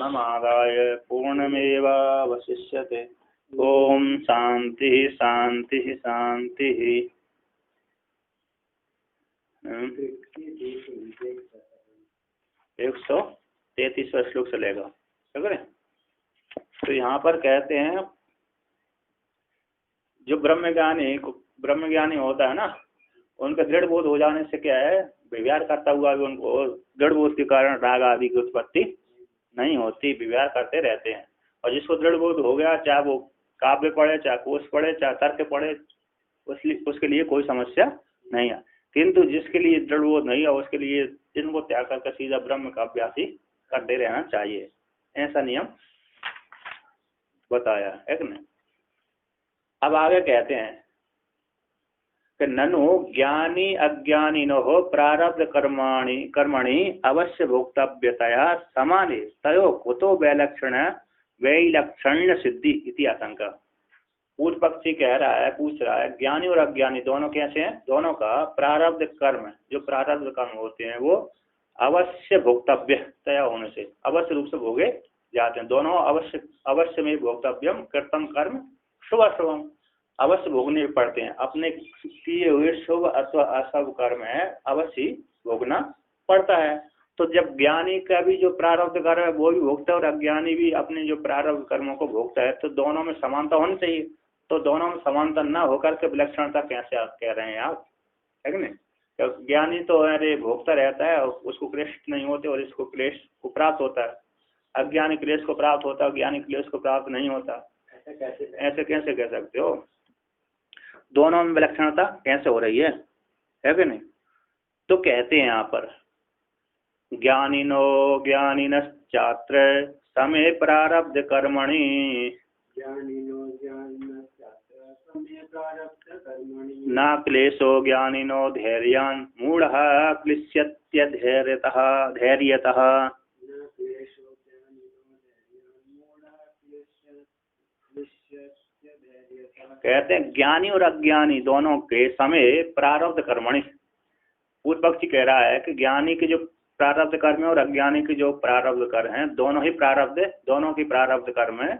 पूर्णमादाय पूर्णमेवावशिष्यते। ओम शांति शांति शांति। 133वां श्लोक चलेगा, ठीक है। तो यहाँ पर कहते हैं जो ब्रह्मज्ञानी होता है ना, उनका दृढ़ बोध हो जाने से क्या है, विचार करता हुआ भी उनको दृढ़ बोध के कारण राग आदि की उत्पत्ति नहीं होती, विचार करते रहते हैं। और जिसको दृढ़ बोध हो गया, चाहे वो काव्य पढ़े, चाहे कोश पढ़े, चाहे तर्क पढ़े, उसके लिए कोई समस्या नहीं है। किंतु जिसके लिए दृढ़ बोध नहीं है, उसके लिए जिनको त्याग करके सीधा ब्रह्म का अभ्यास ही करते रहना चाहिए, ऐसा नियम बताया है कि नहीं। अब आगे कहते हैं कि ननु ज्ञानी अज्ञानिनो प्रारब्ध कर्मणि अवश्य भोक्तव्यतया समाने तयो कुतो वैलक्षण्य सिद्धि इति आशंका। पूर्व पक्षी कह रहा है, पूछ रहा है, ज्ञानी और अज्ञानी दोनों कैसे हैं? दोनों का प्रारब्ध कर्म, जो प्रारब्ध कर्म होते हैं वो अवश्य भोक्तव्य तया होने से अवश्य रूप से भोगे जाते हैं। दोनों अवश्य में भोक्तव्यम कर्तम कर्म शुभ अशुभम, अवश्य भोगने पड़ते हैं। अपने किए हुए शुभ अथवा अशुभ कर्म है अवश्य भोगना पड़ता है। तो जब ज्ञानी का भी जो प्रारब्ध कर्म है वो भी भोगता है और अज्ञानी भी अपने जो प्रारब्ध कर्मों को भोगता है, तो दोनों में समानता होनी चाहिए। तो दोनों में समानता न होकर के विलक्षणता कैसे आप कह रहे हैं आप, है कि नहीं? तो ज्ञानी तो अरे भोगता रहता है, उसको क्लेश नहीं होते और इसको क्लेश को प्राप्त होता है। अज्ञानी क्लेश को प्राप्त होता है, ज्ञानी क्लेश को प्राप्त नहीं होता। ऐसे कैसे कह सकते हो? दोनों में विलक्षणता कैसे हो रही है कि नहीं? तो कहते हैं यहाँ पर ज्ञानिनश्चात्र समय प्रारब्ध कर्मणि न क्लेशो ज्ञानिनो धैर्यान् मूढ़ः क्लिश्यत्यधैर्यतः धैर्यतः। कहते हैं ज्ञानी और अज्ञानी दोनों के समय प्रारब्ध कर्मणि। पूर्व पक्षी कह रहा है कि ज्ञानी के जो प्रारब्ध कर्म है और अज्ञानी के जो प्रारब्ध कर्म है, दोनों की प्रारब्ध कर्म है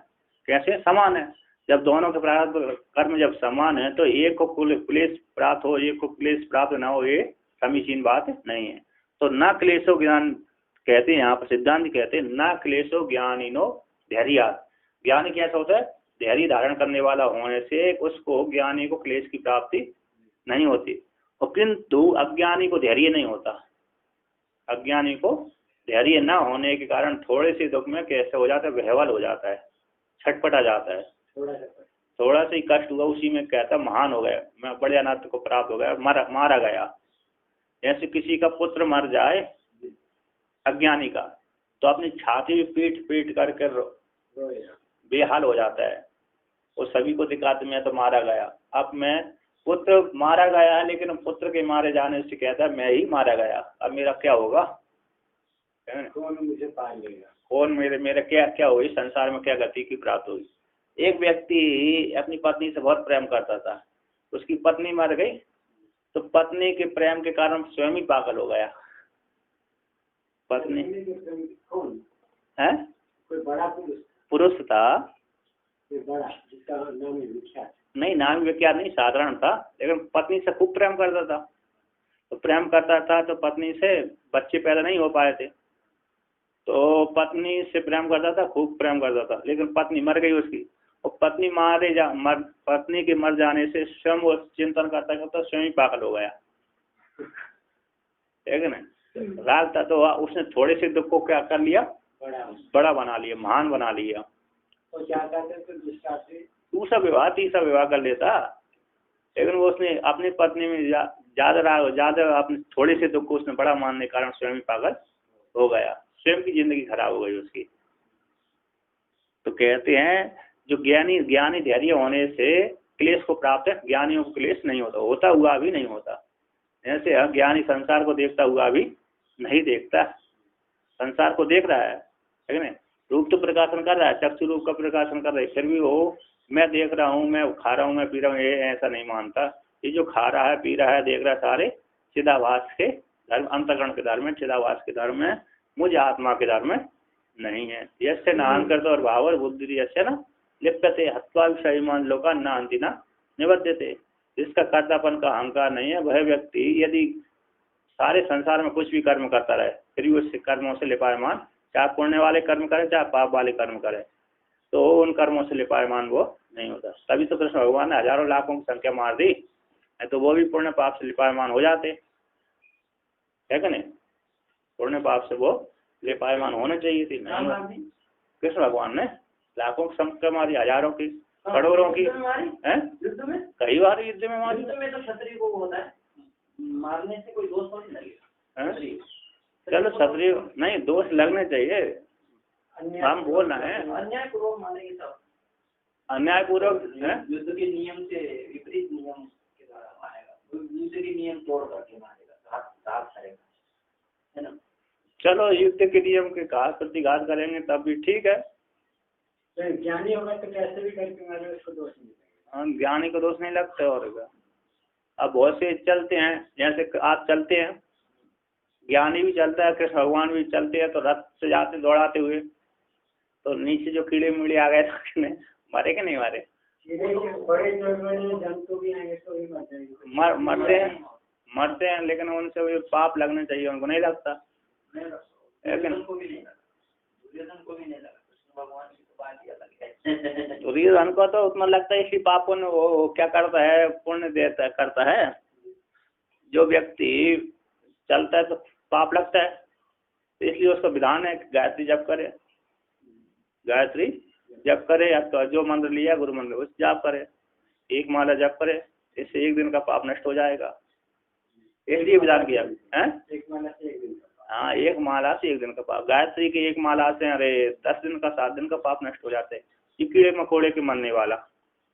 कैसे समान है। जब दोनों के प्रारब्ध कर्म जब समान है तो एक को क्लेश प्राप्त हो, एक को क्लेश प्राप्त न हो, ये समीचीन बात नहीं है। तो न क्लेशो ज्ञान कहते हैं यहाँ पर, सिद्धांत कहते हैं न क्लेशो ज्ञानिनो धैर्य। ज्ञानी कैसा होता है? धैर्य धारण करने वाला होने से उसको ज्ञानी को क्लेश की प्राप्ति नहीं होती, और किंतु अज्ञानी को धैर्य नहीं होता। अज्ञानी को धैर्य न होने के कारण थोड़े से दुख में कैसे हो जाता है, बेहवल हो जाता है, छटपटा जाता है। थोड़ा सा ही कष्ट हुआ उसी में कहता महान हो गया, मैं बड़े अनर्थ को प्राप्त हो गया, मारा गया। जैसे किसी का पुत्र मर जाए अज्ञानी का, तो अपनी छाती में पीट करके बेहाल हो जाता है, और सभी को दिखाते मैं तो मारा गया। अब मैं पुत्र मारा गया है, लेकिन पुत्र के मारे जाने से कहता है मैं ही मारा गया, अब मेरा क्या होगा? कौन मुझे पाल लेगा? कौन मेरे क्या हुई संसार में, क्या गति की प्राप्त हुई? एक व्यक्ति अपनी पत्नी से बहुत प्रेम करता था, उसकी पत्नी मर गई, तो पत्नी के प्रेम के कारण स्वयं ही पागल हो गया। पत्नी है कोई बड़ा पुरुष था, बड़ा जिसका नाम विख्यात नहीं, नाम विख्यात नहीं, साधारण था, लेकिन पत्नी से खूब प्रेम करता था। तो प्रेम करता था तो पत्नी से बच्चे पैदा नहीं हो पाए थे, तो पत्नी से प्रेम करता था, खूब प्रेम करता था, लेकिन पत्नी मर गई उसकी। और पत्नी के मर जाने से स्वयं वो चिंतन करता करता स्वयं ही पागल हो गया, ठीक है ना? राग था तो उसने थोड़े से दुख को क्या कर लिया, बड़ा बना लिया, महान बना लिया। तो क्या करते दूसरा विवाह तीसरा विवाह कर लेता, लेकिन वो उसने अपनी पत्नी में ज्यादा अपने थोड़े से दुख को उसने बड़ा मानने के कारण स्वयं ही पागल हो गया, स्वयं की जिंदगी खराब हो गई उसकी। तो कहते हैं जो ज्ञानी धैर्य होने से क्लेश को प्राप्त है, ज्ञानियों को क्लेश नहीं होता हुआ भी नहीं होता। ऐसे अज्ञानी संसार को देखता हुआ भी नहीं देखता, संसार को देख रहा है ना, रूप तो प्रकाशन कर रहा है, चक्षु रूप का प्रकाशन कर रहा है, फिर भी वो मैं देख रहा हूँ, मैं खा रहा हूँ, मैं पी रहा हूँ, ये ऐसा नहीं मानता। ये जो खा रहा है, पी रहा है, देख रहा है, सारे चिदाभास के धर्म, अंतःकरण के धर्म है, चिदाभास के धर्म है, मुझ आत्मा के धर्म नहीं है। यस्य नाहं करते और भावर बुद्धि यस्य न लिप्यते हत्वा विषयमान लोका न अंति न निबध्यते। जिसका कर्तापन का अहंकार नहीं है वह व्यक्ति यदि सारे संसार में कुछ भी कर्म करता रहे फिर भी उस कर्मों से लिपायमान, चाहे पुण्य वाले कर्म करे चाहे पाप वाले कर्म करे, तो उन कर्मों से लिपायमान वो नहीं होता। तभी तो कृष्ण भगवान ने हजारों लाखों की संख्या मार दी, तो वो भी पुण्य पाप से लिपायमान हो जाते है कि नहीं। पुण्य पाप से वो लिपायमान होने चाहिए थी, नहीं। कृष्ण भगवान ने लाखों की संख्या मारी, हजारों की, करोड़ों की, है कई बार युद्ध में मारी। तो क्षत्रिय को होता है मारने से कोई दोष नहीं लगेगा। चलो क्षत्रिय नहीं दोष लगने चाहिए, हम बोल रहे हैं अन्यायपूर्वक मारेंगे तब, अन्यायपूर्वक युद्ध के नियम से विपरीत नियम के द्वारा मारेगा, दूसरे के नियम तोड़ करके मारेगा, घात करेगा, है ना। चलो युद्ध के नियम के घात प्रतिघात करेंगे तब भी ठीक है। तो ज्ञानी होगा तो कैसे भी करके मारे उसको दोष नहीं लगेगा। हाँ ज्ञानी को दोष नहीं लगता। और अब बहुत से चलते हैं, जैसे आप चलते हैं, ज्ञानी भी चलता है, कृष्ण भगवान भी चलते हैं, तो रथ से जाते दौड़ाते हुए, तो नीचे जो कीड़े मीड़े आ गए तो मारे के नहीं मारे, मरते हैं लेकिन उनसे पाप लगने चाहिए, उनको नहीं लगता। दुर्योधन को तो उतना लगता है, इसी पाप पुण्य वो क्या करता है, पुण्य देता करता है। जो व्यक्ति चलता है तो पाप लगता है, तो इसलिए उसका विधान है गायत्री जप करे, गायत्री जप करे, या तो जो मंत्र लिया गुरु मंत्र उस जाप करे, एक माला जप करे, इससे एक दिन का पाप नष्ट हो जाएगा, इसलिए विधान किया है। एक माला से एक दिन, हाँ एक माला से एक दिन का पाप, गायत्री की एक माला से अरे 10 दिन का 7 दिन का पाप नष्ट हो जाते हैं। ये कीड़े मकोड़े के मरने वाला,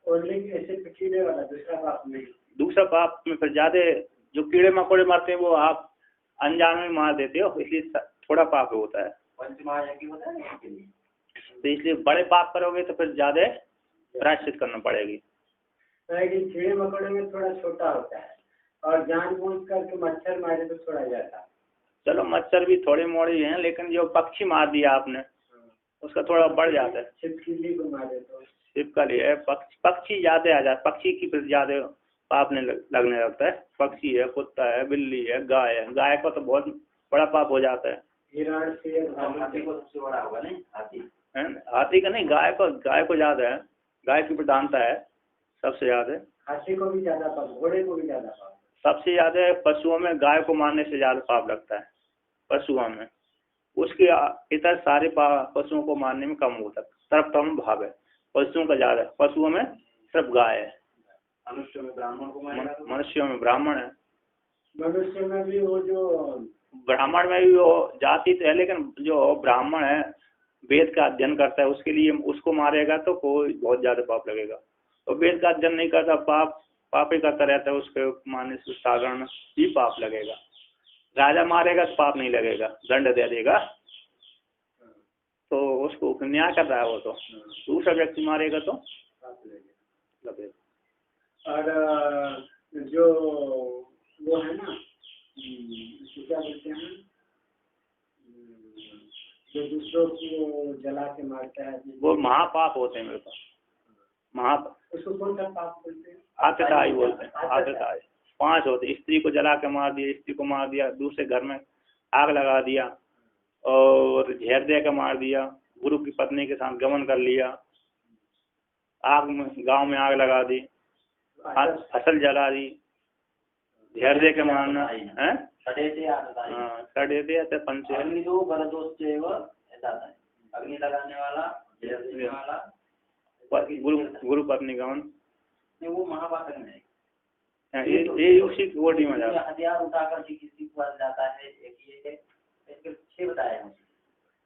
और लेकिन ऐसे कीड़े वाला दूसरा पाप नहीं, दूसरा पाप में फिर ज्यादा, जो कीड़े मकोड़े मारते हैं वो आप अनजान में मार देते हो, इसलिए थोड़ा पाप होता है। तो इसलिए बड़े पाप करोगे तो फिर ज्यादा प्रायश्चित करना पड़ेगी। कीड़े मकोड़े में थोड़ा छोटा होता है, और जानबूझ करके मच्छर मारे तो थोड़ा ज्यादा। चलो मच्छर भी थोड़े मोड़े हैं, लेकिन जो पक्षी मार दिया आपने उसका थोड़ा बढ़ जाता है। छिपकली को मारे तो छिपकली है, पक्षी ज्यादा आ जाता, पक्षी की फिर ज्यादा पाप नहीं लगने लगता है। पक्षी है, कुत्ता है, बिल्ली है, गाय है, गाय का तो बहुत बड़ा पाप हो जाता है। हिरण से हाथी को सबसे बड़ा होगा नहीं, हाथी का नहीं, गाय को ज्यादा है, गाय की प्रधानता है सबसे ज्यादा। हाथी को भी ज्यादा पाप, घोड़े को भी ज्यादा पाप। सबसे ज्यादा पशुओं में गाय को मारने से ज्यादा पाप लगता है पशुओं में, उसके इतर सारे पशुओं को मारने में कम होता है, सर्वोत्तम भाव है पशुओं का ज्यादा, पशुओं में सिर्फ गाय है। मनुष्य में ब्राह्मण को मारेगा, मनुष्यों में ब्राह्मण है, मनुष्य में भी वो जो ब्राह्मण में भी वो जाति तो है, लेकिन जो ब्राह्मण है वेद का अध्ययन करता है उसके लिए उसको मारेगा तो कोई बहुत ज्यादा पाप लगेगा। तो वेद का अध्ययन नहीं करता पाप ही करता रहता है, उसके मारने से साधारण ही पाप लगेगा। राजा मारेगा तो पाप नहीं लगेगा, दंड दे देगा तो उसको न्याय कर रहा है वो, तो दूसरा व्यक्ति मारेगा तो पाप लगेगा। और जो वो है ना क्या बोलते हैं, जो दूसरों को जला के मारता है, वो महापाप होते हैं मेरे पास, उसको कौन सा पाप बोलते हैं? आतताई बोलते हैं, आतताई 5 होते। स्त्री को जला के मार दिया, स्त्री को मार दिया, दूसरे घर में आग लगा दिया, और जहर दे के मार दिया, गुरु की पत्नी के साथ गमन कर लिया, आग में गांव में आग लगा दी, फसल जला दी, जहर दे के मारना है। सड़े थे पंच अग्नि दो बरदोष से अग्नि लगाने वाला, जहर देने वाला, गुरु पत्नी गमन, वो महापातक नहीं। ये उसी कोटि में जाता है। हथियार उठाकर किसी को जाता है, एक ये इसके 6 बताया है।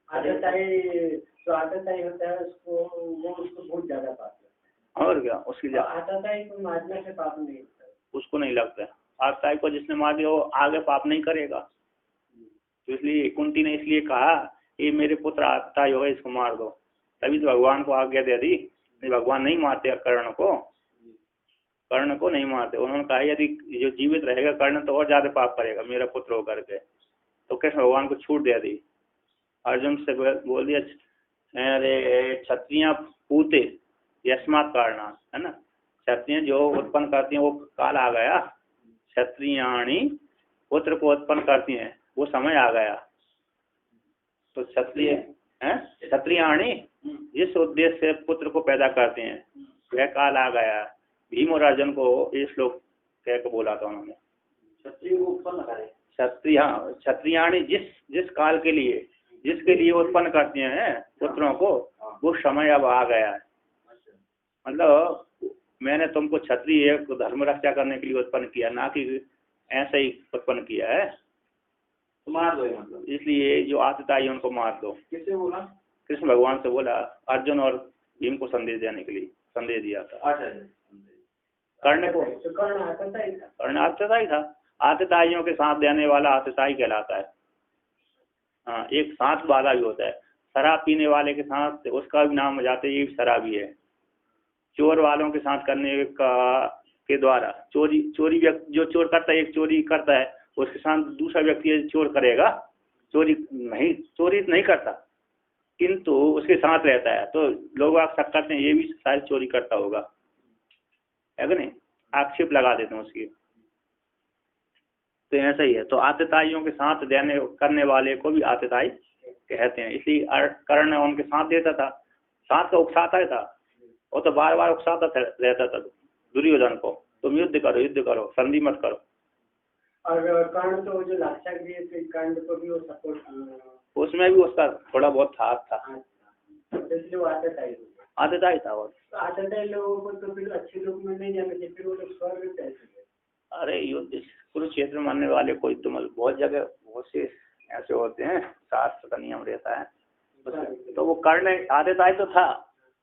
आतताई होता है उसको, वो उसको बहुत ज्यादा पाप लगता है। और क्या उसकी आतताई को मारने से पाप नहीं होता, उसको नहीं लगता है। आतताई को जिसने मार दिया वो आगे पाप नहीं करेगा। तो इसलिए कुंती ने इसलिए कहा ये मेरे पुत्र आतताई हो, इसको मार दो, तभी तो भगवान को आज्ञा दे दी। भगवान नहीं मारते कर्ण को नहीं मारते। उन्होंने कहा यदि जो जीवित रहेगा कर्ण तो और ज्यादा पाप करेगा मेरा पुत्र होकर के, तो कृष्ण भगवान को छूट दे दी। अर्जुन से बोल दिया, अरे क्षत्रिय पूते यस्मात् कारणात्, है ना, क्षत्रिय जो उत्पन्न करती हैं वो काल आ गया, क्षत्रियाणी पुत्र को उत्पन्न करती हैं वो समय आ गया। तो क्षत्रिय है, क्षत्रियाणी जिस उद्देश्य से पुत्र को पैदा करते हैं वह काल आ गया। भीम और अर्जुन को ये श्लोक कह के बोला था उन्होंने, क्षत्रिय को उत्पन्न करे, क्षत्रियाणी जिस काल के लिए, जिसके लिए उत्पन्न करती हैं पुत्रों को, वो समय अब आ गया है। मतलब मैंने तुमको क्षत्रिय को धर्म रक्षा करने के लिए उत्पन्न किया, ना कि ऐसे ही उत्पन्न किया है। तो मार दो, मतलब इसलिए जो आतताई उनको मार दो। किससे बोला? कृष्ण भगवान से बोला, अर्जुन और भीम को संदेश देने के लिए संदेश दिया था। अच्छा, कर्ण को, कर्ण आतताई था। कर्ण आतताई था। आतताइयों के साथ देने वाला आतताई कहलाता है। हाँ, एक साथ वाला भी होता है। शराब पीने वाले के साथ उसका भी नाम हो जाता है, ये भी शराबी है। चोर वालों के साथ करने का के द्वारा चोरी व्यक्ति जो चोर करता है, एक चोरी करता है, उसके साथ दूसरा व्यक्ति चोर करेगा, चोरी नहीं करता किंतु उसके साथ रहता है, तो लोग शक करते हैं ये भी शायद चोरी करता होगा, है कि नहीं, आक्षेप लगा देते हैं उसकी। तो ऐसा ही है। तो आतताइयों के साथ देने करने वाले को भी आतताई कहते हैं। इसलिए कर्ण उनके साथ देता था, साथ का उकसाता था, वो तो बार बार उकसाता रहता था दुर्योधन को, तुम युद्ध करो, संधि मत करो। और कर्ण तो जो लाक्षाक भी है, कर्ण को भी वो सपोर्ट, उसमें भी उसका थोड़ा बहुत हाथ था, इसलिए वो आतताई था। और आतताई लोगों को तो फिर अच्छे लोग में नहीं जाने, फिर वो लोग स्वर्ग कैसे? अरे युद्ध कुरुक्षेत्र में मरने वाले कोई तो बहुत जगह बहुत से ऐसे होते हैं, शास्त्र का नियम रहता है। तो वो कर्ण आतताई तो था,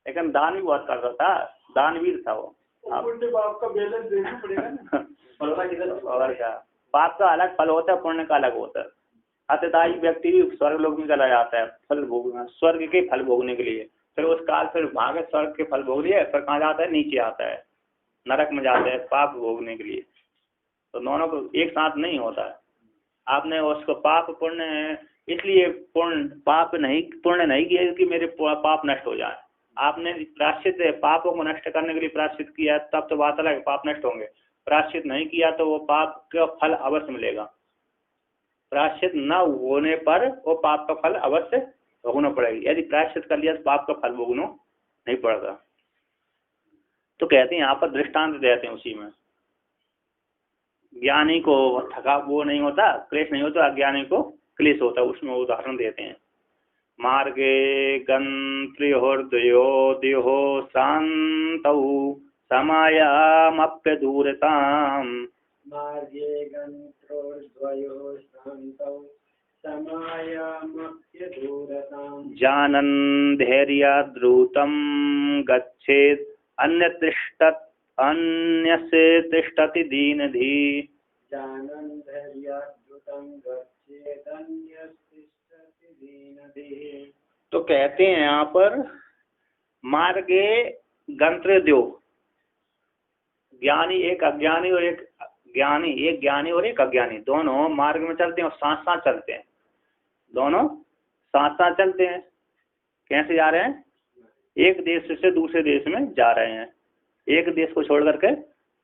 लेकिन दान भी बहुत करता था, दानवीर था वो। बाप का बैलेंस देखना पड़ेगा ना। और क्या, पाप का अलग फल होता है, पुण्य का अलग होता है। आतताई व्यक्ति भी स्वर्ग लोक में चला जाता है फल भोगना, स्वर्ग के फल भोगने के लिए। फिर उस काल फिर भागे स्वर्ग के फल भोग लिए, फिर कहाँ जाता है, नीचे आता है, नरक में जाता है पाप भोगने के लिए। तो दोनों को एक साथ नहीं होता है। आपने उसको पाप पुण्य इसलिए पुण्य नहीं किया कि मेरे पाप नष्ट हो जाए। आपने प्रायश्चित पापों को नष्ट करने के लिए प्रायश्चित किया, तब तो बात अलग, पाप नष्ट होंगे। प्रायश्चित नहीं किया तो वो पाप का फल अवश्य मिलेगा। प्रायश्चित न होने पर वो पाप का फल अवश्य भोगना पड़ेगा। यदि प्रायश्चित कर लिया तो पाप का फल भोगना नहीं पड़ता। तो कहते हैं यहाँ पर दृष्टांत देते हैं उसी में। ज्ञानी को थका वो नहीं होता, क्लेश नहीं होता, अज्ञानी को क्लेश होता है, उसमें उदाहरण देते हैं। मार्गे गंत्रिहृदयो देहो शान्तौ समायामप्य दूरताम्। मार्गे गंत्रिहृदयो शान्तौ समायामप्य दूरताम्। जानन् धैर्याद्रुतं गच्छेत् अन्यस्य तिष्ठति दीनधी। जानन् धैर्याद्रुतं गच्छेत् अन्यस्य तिष्ठति दीनधी। तो कहते हैं यहाँ पर मार्गे गंत्रद्यो, ज्ञानी एक अज्ञानी और एक ज्ञानी और एक अज्ञानी दोनों मार्ग में चलते हैं और साथ साथ चलते हैं। दोनों साथ साथ चलते हैं। कैसे जा रहे हैं? एक देश से दूसरे देश में जा रहे हैं, एक देश को छोड़ करके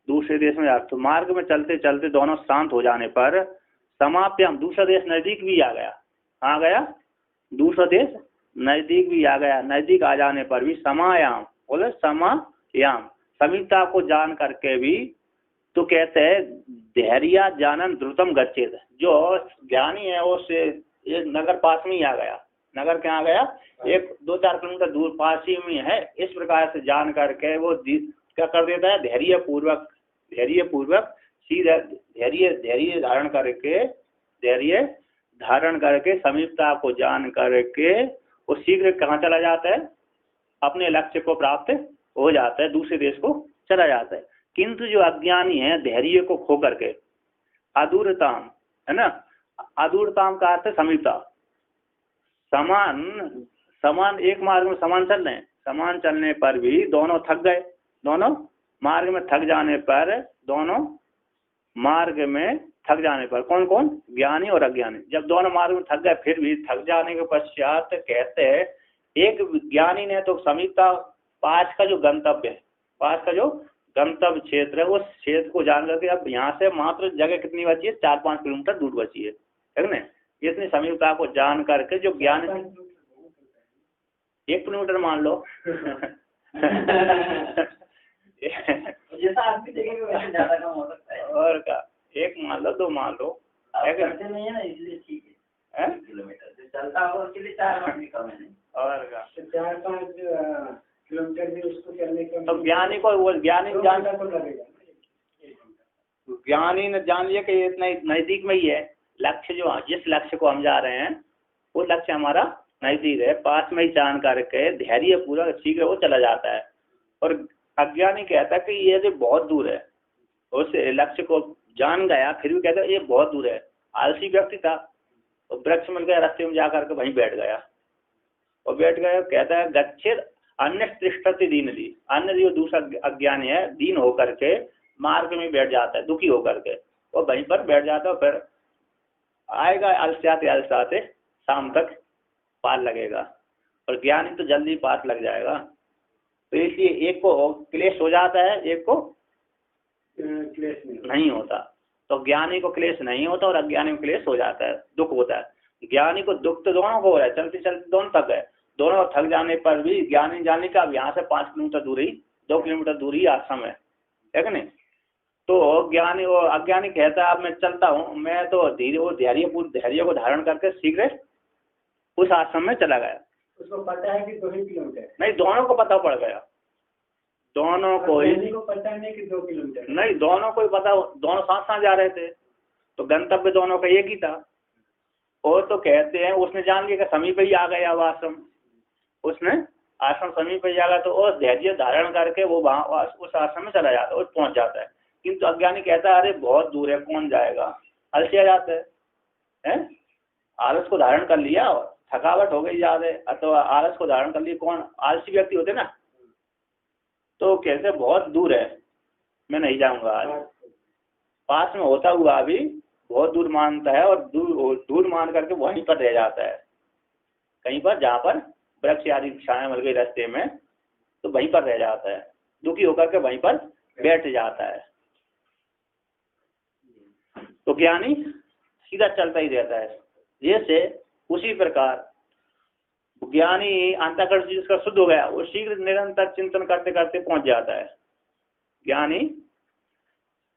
दूसरे देश में जा। तो मार्ग में चलते चलते दोनों शांत हो जाने पर समाप्यम, दूसरा देश नजदीक भी आ गया। आ गया दूसरा देश नजदीक भी आ गया। नजदीक आ जाने पर भी समायाम, बोले समायाम, समीपता को जान करके भी तो कहते हैं धैर्य जानन द्रुतम गच्छेत। जो ज्ञानी है उससे एक नगर पास में ही आ गया। नगर क्या आ गया? 1-2-4 किलोमीटर दूर पास ही में है। इस प्रकार से जान करके वो क्या कर देता है? धैर्य पूर्वक सीधा धैर्य धारण करके समीपता को जान करके वो शीघ्र कहाँ चला जाता है? अपने लक्ष्य को प्राप्त हो जाता है, दूसरे देश को चला जाता है। किंतु जो अज्ञानी है धैर्य को खो करके अदूरताम, है ना, अदूरताम का अर्थ समीपता। समान एक मार्ग में समान चल रहे हैं, समान चलने पर भी दोनों थक गए। दोनों मार्ग में थक जाने पर दोनों मार्ग में थक जाने पर। कौन कौन? ज्ञानी और अज्ञानी। जब दोनों मार्ग में थक गए फिर भी थक जाने के पश्चात कहते हैं एक ज्ञानी ने तो समीपता पास का जो गंतव्य है, पास का जो गंतव्य क्षेत्र है उस क्षेत्र को जान करके अब यहाँ से मात्र जगह कितनी बची है, 4-5 किलोमीटर दूर बची है ना। इतनी समीपता को जान करके जो ज्ञान 1 किलोमीटर मान लो जैसा आदमी देखेंगे वैसे ज्यादा कम हो सकता है। और का 1 मान लो 2 मान लो, करते नहीं है ना इसलिए ठीक है। 1 किलोमीटर जो चलता हो उसके लिए 4 मान भी कम है नहीं। और का 4-5 किलोमीटर भी उसको चलने का तो ज्ञानी को वो ज्ञानी जान ज्ञानी ने जान लिया कि ये इतना नजदीक में ही है। लक्ष्य जो जिस लक्ष्य को हम जा रहे हैं वो लक्ष्य हमारा नजदीक है, पास में ही जान करके धैर्य पूरा शीघ्र वो चला जाता है। और अज्ञानी कहता है कि ये जो बहुत दूर है, उस लक्ष्य को जान गया फिर भी कहता है ये बहुत दूर है। आलसी व्यक्ति था तो वृक्ष मिल गया, रास्ते में जा करके वहीं बैठ गया और बैठ गया। कहता है गच्छेद अन्य तिष्ठति दीन दी, अन्य जो दूसरा अज्ञानी है दीन होकर के मार्ग में बैठ जाता है, दुखी होकर के वो वहीं पर बैठ जाता है। फिर आएगा अलसाते अलसाते शाम तक पार लगेगा और ज्ञानी तो जल्दी पास लग जाएगा। तो इसलिए एक को क्लेश हो जाता है, एक को क्लेश नहीं होता। तो ज्ञानी को क्लेश नहीं होता और अज्ञानी को क्लेश हो जाता है, दुख होता है। ज्ञानी को दुख तो दोनों को हो रहा है, चलते चलते दोनों थक गए, दोनों थक जाने पर भी ज्ञानी जाने का अब यहाँ से 5 किलोमीटर दूरी 2 किलोमीटर दूरी आश्रम है कि नहीं। तो ज्ञानी और अज्ञानी कहता है अब मैं चलता हूँ, मैं तो धीरे वो धैर्य को धारण करके शीघ्र उस आश्रम में चला गया। उसको पता है कि 2 किलोमीटर नहीं, दोनों को पता पड़ गया, दोनों को ही पता नहीं कि 2 किलोमीटर नहीं, दोनों को ही पता, दोनों साथ साथ जा रहे थे तो गंतव्य दोनों का एक ही था। और तो कहते हैं उसने जान लिया कि समीप ही आ गया अब आश्रम, उसने आश्रम समीप ही आ गया तो उस धैर्य धारण करके वो वहाँ उस आश्रम में चला जाता है और पहुंच जाता है। किंतु अज्ञानी कहता है अरे बहुत दूर है कौन जाएगा, आलसी आ जाता है। आलस को धारण कर लिया और थकावट हो गई ज्यादा, अथवा आलस को धारण कर लिया, कौन आलसी व्यक्ति होते ना, तो कहते बहुत दूर है मैं नहीं जाऊंगा आज, पास में होता हुआ भी बहुत दूर मानता है और दूर मान करके वहीं पर रह जाता है, कहीं पर जहाँ पर वृक्ष आदि छाया मिल गई रास्ते में तो वहीं पर रह जाता है, दुखी होकर के वहीं पर बैठ जाता है। तो ज्ञानी सीधा चलता ही रहता है। जैसे उसी प्रकार ज्ञानी अंतःकरण जिसका शुद्ध हो गया वो शीघ्र निरंतर चिंतन करते करते पहुंच जाता है। ज्ञानी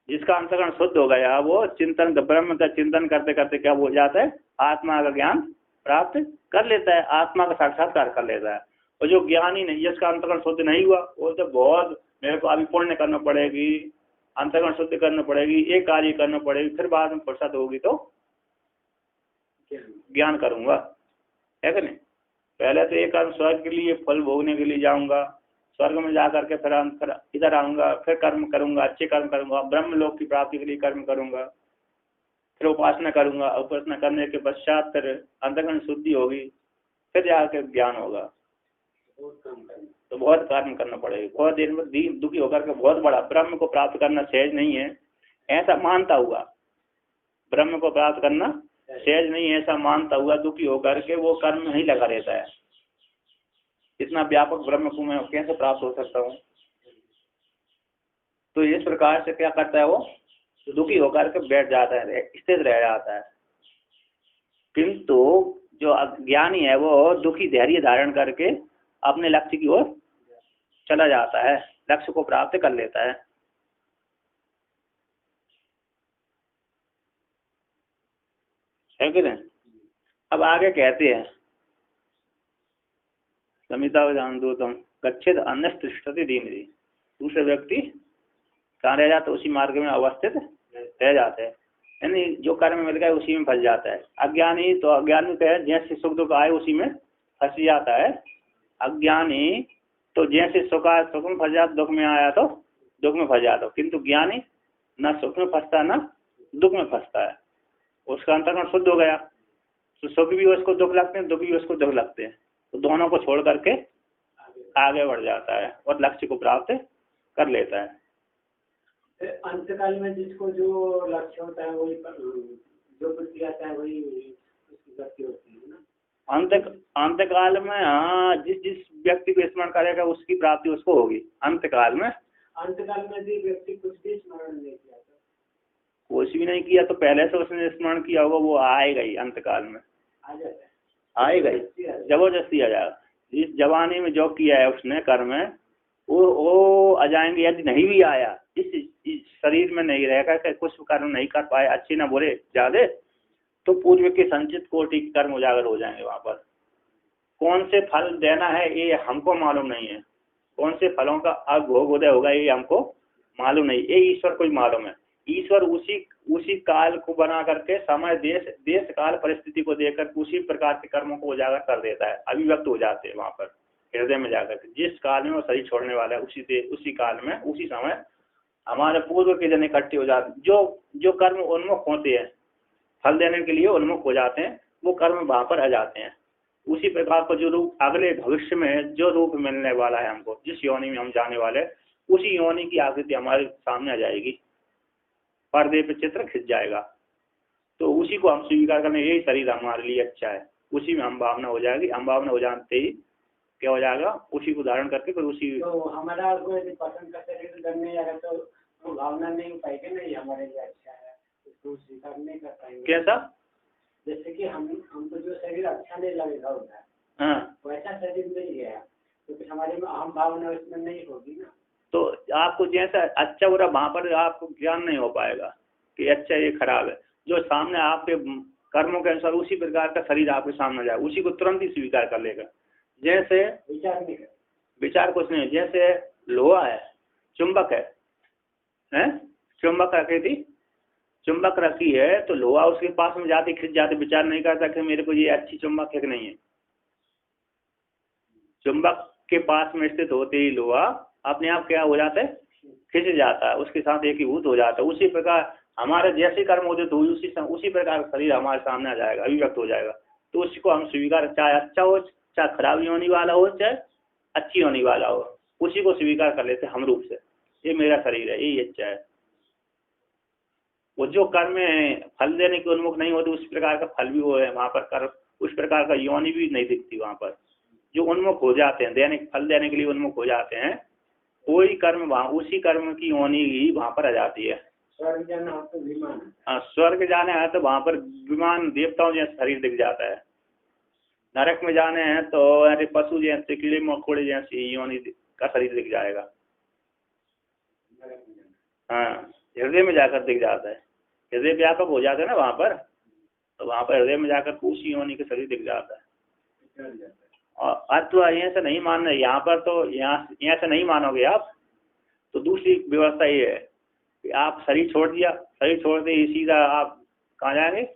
जिसका अंतःकरण शुद्ध हो गया वो चिंतन ब्रह्म का चिंतन करते करते क्या हो जाता है, आत्मा का ज्ञान प्राप्त कर लेता है, आत्मा का साक्षात्कार कर लेता है। और जो ज्ञानी नहीं, जिसका अंतःकरण शुद्ध नहीं हुआ, वो तो बहुत मेरे को अभी पुण्य करना पड़ेगी, अंतःकरण शुद्ध करना पड़ेगी, एक कार्य करना पड़ेगी, फिर बाद में फुर्सत होगी तो ज्ञान करूंगा, है कि नहीं। पहले तो एक कर्म स्वर्ग के लिए फल भोगने के लिए जाऊंगा, स्वर्ग में जा करके फिर इधर आऊंगा, फिर कर्म करूंगा, अच्छे कर्म करूंगा, ब्रह्म लोक की प्राप्ति के लिए कर्म करूंगा, फिर उपासना करूंगा, उपासना करने के पश्चात फिर अंतःकरण शुद्धि होगी, फिर जाकर ज्ञान होगा। तो बहुत कर्म करना पड़ेगा, बहुत देर में दुखी होकर के बहुत बड़ा ब्रह्म को प्राप्त करना सहज नहीं है ऐसा मानता हुआ, ब्रह्म को प्राप्त करना सहज नहीं ऐसा मानता हुआ दुखी होकर के वो कर्म नहीं लगा रहता है। इतना व्यापक ब्रह्म को मैं कैसे प्राप्त हो सकता हूँ। तो इस प्रकार से क्या करता है वो दुखी होकर के बैठ जाता है, स्थिर रह जाता है। किंतु जो अज्ञानी है वो दुखी धैर्य धारण करके अपने लक्ष्य की ओर चला जाता है, लक्ष्य को प्राप्त कर लेता है कि नहीं। अब आगे कहते हैं समिता जान दो तुम गच्छेद अन्य तिष्ठति दीन दी, दूसरे व्यक्ति कहाँ रह जाता है, उसी मार्ग में अवस्थित रह जाते हैं, यानी जो कर्म मिल गया उसी में फंस जाता है। अज्ञानी तो अज्ञानी तो है जैसे सुख दुख आए उसी में फंस जाता है, अज्ञानी तो जैसे सुख में फंस जाता, दुख में आया तो दुख में फंस जाता, किंतु ज्ञानी न सुख में फंसता न दुख में फंसता है। उसका अंतःकरण शुद्ध हो गया तो सुख भी उसको दुख लगते हैं, दुख भी उसको दुख लगते हैं, तो दोनों को छोड़ करके आगे बढ़ जाता है और लक्ष्य को प्राप्त कर लेता है। अंतकाल में जिसको जो लक्ष्य होता है वही जो कुछ आता है वही उसकी गति होती है ना। अंतकाल में हाँ, जिस जिस व्यक्ति को स्मरण करेगा उसकी प्राप्ति उसको होगी अंतकाल में। अंतकाल में भी व्यक्ति कुछ भी स्मरण नहीं किया तो कुछ भी नहीं किया तो पहले से उसने स्मरण किया होगा, वो आएगा ही अंतकाल में, आ जाता है, आएगा ही, जबरदस्ती आ जाएगा। जिस जवानी में जो किया है उसने कर्म है वो आ जाएंगे। यदि नहीं भी आया, इस शरीर में नहीं रहेगा कि कुछ कर्म नहीं कर पाए, अच्छे ना बुरे ज्यादा, तो पूर्व के संचित कोटि के कर्म उजागर हो जाएंगे वहां पर। कौन से फल देना है ये हमको मालूम नहीं है, कौन से फलों का अब भोग उदय होगा ये हमको मालूम नहीं, ये ईश्वर को ही मालूम है। ईश्वर उसी काल को बना करके समय देश काल परिस्थिति को देकर उसी प्रकार के कर्मों को उजागर कर देता है, अभिव्यक्त हो जाते हैं वहां पर हृदय में जाकर के। जिस काल में वो शरीर छोड़ने वाला है उसी काल में उसी समय हमारे पूर्व के जन इकट्ठे हो जाते, जो कर्म उन्मुख होते हैं, फल देने के लिए उन्मुख हो जाते हैं, वो कर्म वहां पर आ जाते हैं। उसी प्रकार का जो रूप अगले भविष्य में जो रूप मिलने वाला है हमको, जिस योनि में हम जाने वाले, उसी योनि की आकृति हमारे सामने आ जाएगी, पर्दे पे चित्र खिंच जाएगा। तो उसी को हम स्वीकार करने, यही शरीर हमारे लिए अच्छा है, उसी में हम भावना हो जाएगी। हम भावना हो जाते ही क्या हो जाएगा, उसी को धारण करके फिर उसी तो हमारा पसंद का शरीर करने जाएगा तो भावना नहीं हो पाएगी, नहीं हमारे लिए अच्छा है उसको स्वीकार नहीं कर पाएंगे। कैसा, जैसे कि हमको जो शरीर अच्छा नहीं लगेगा होता है, हाँ, वैसा शरीर मिल गया तो फिर हमारे में अहम भावना उसमें नहीं होगी ना। तो आपको जैसा अच्छा बुरा वहां पर आपको ज्ञान नहीं हो पाएगा कि अच्छा ये खराब है। जो सामने आपके कर्मों के अनुसार उसी प्रकार का शरीर आपके सामने जाए, उसी को तुरंत ही स्वीकार कर लेगा। जैसे विचार कुछ नहीं, जैसे लोहा है, चुंबक है, चुंबक रखी थी, चुंबक रखी है तो लोहा उसके पास में जाते खिंच जाते, विचार नहीं करता कि मेरे को ये अच्छी चुंबक है कि नहीं है। चुंबक के पास में स्थित होते ही लोहा अपने आप क्या हो जाता है, खिंच जाता है, उसके साथ एकीभूत हो जाता है। उसी प्रकार हमारे जैसे कर्म उदित हुई उसी प्रकार शरीर हमारे सामने आ जाएगा, अभिव्यक्त हो जाएगा। तो उसको हम स्वीकार, चाहे अच्छा हो, चाहे खराबी होने वाला हो, चाहे अच्छी होने वाला हो, उसी को स्वीकार कर लेते हम रूप से, ये मेरा शरीर है, यही अच्छा है। वो जो कर्म फल देने के उन्मुख नहीं होते, उस प्रकार का फल भी वो है वहां पर, कर्म उस प्रकार का योनि भी नहीं दिखती वहां पर। जो उन्मुख हो जाते हैं, फल देने के लिए उन्मुख हो जाते हैं, कोई कर्म वहाँ उसी कर्म की योनि ही वहां पर आ जाती है। स्वर्ग जाना हो तो विमान, हाँ, स्वर्ग जाने हैं तो वहां पर विमान देवताओं जैसे शरीर दिख जाता है। नरक में जाने हैं तो अरे पशु जैसे, कीड़े मकोड़े जैसी योनि का शरीर दिख जाएगा। हाँ, हृदय में जाकर दिख जाता है, हृदय व्यापक हो जाता है ना वहां पर, तो वहां पर हृदय में जाकर उसी योनि का शरीर दिख जाता है। और अत्व ऐसा नहीं मानना यहाँ पर, तो यहाँ से नहीं मानोगे आप, तो दूसरी व्यवस्था ये है कि आप शरीर छोड़ दिया, शरीर छोड़ते ही सीधा आप कहाँ जाएंगे,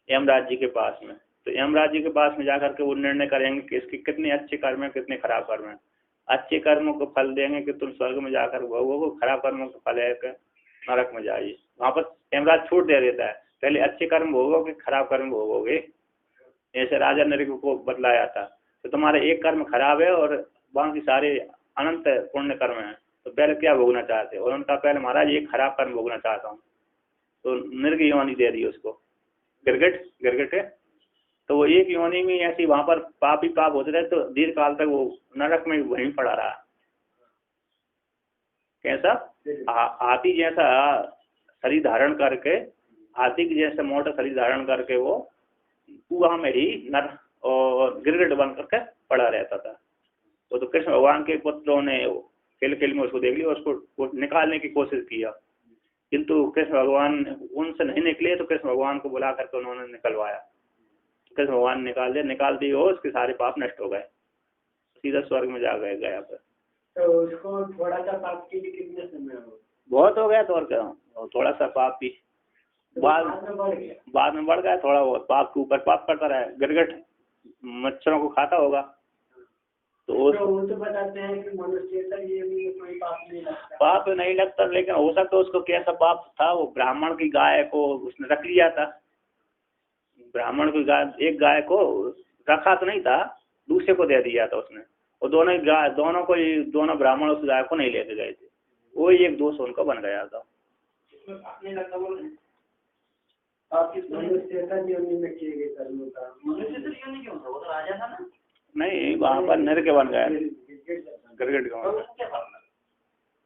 यमराज जी के पास में। तो यमराज जी के पास में जाकर के वो निर्णय करेंगे कि इसके कितने अच्छे कर्म है, कितने खराब कर्म है। अच्छे कर्मों को फल देंगे कि तुम स्वर्ग में जाकर भोगोगे, खराब कर्मों का फल है कि नरक में जाइए। वहाँ पर यमराज छूट दे देता है, पहले अच्छे कर्म भोगोगे, खराब कर्म भोगोगे। ऐसे राजा नरक को बतलाया था, तो तुम्हारा एक कर्म खराब है और बाकी सारे अनंत पुण्य कर्म हैं, तो पहले क्या भोगना चाहते हो। और उनका पहले महाराज एक खराब कर्म भोगना चाहता हूँ, तो नरक योनि दे दी उसको, गिरगिट है। तो वो एक योनि में ऐसी वहां पर पाप ही पाप होते रहे, तो दीर्घ काल तक वो नरक में वहीं पड़ा रहा। कैसा, हाथी जैसा शरीर धारण करके, हाथी के जैसे मोटा शरीर धारण करके वो कुआं में ही नर और गिरगिट बन करके पड़ा रहता था। तो कृष्ण भगवान के पुत्रों ने खेल में उसको देख लिया, उसको निकालने की कोशिश किया, किंतु कृष्ण भगवान उनसे नहीं निकले। तो कृष्ण भगवान को बुला करके उन्होंने निकलवाया, कृष्ण भगवान निकाल दिए और उसके सारे पाप नष्ट हो गए, सीधा स्वर्ग में जा गया पर। तो उसको थोड़ा सा पाप के लिए कितने समय हो, बहुत हो गया तो और क्या, थोड़ा सा पाप भी बाद में बढ़ गया, थोड़ा बहुत पाप के ऊपर पाप करता रहा। गिरगिट मच्छरों को खाता होगा, तो वो तो बताते हैं कि मनुष्य का ये कोई पाप नहीं लगता, लेकिन हो सकता उसको कैसा पाप था, वो ब्राह्मण की गाय को उसने रख लिया था। ब्राह्मण की गाय, एक गाय को रखा तो नहीं था, दूसरे को दे दिया था उसने, और दोनों ब्राह्मण उस गाय को नहीं लेके गए थे। वो एक दोष उनका बन गया था। इसमें अपने लगता बोल रहे आप किस मनुष्य योनि में किए गए कर्मों का मनुष्य तो योनि क्यों था, वो तो राजा था ना। नहीं, वहाँ पर नरक बन गया, गिरगिट गाँव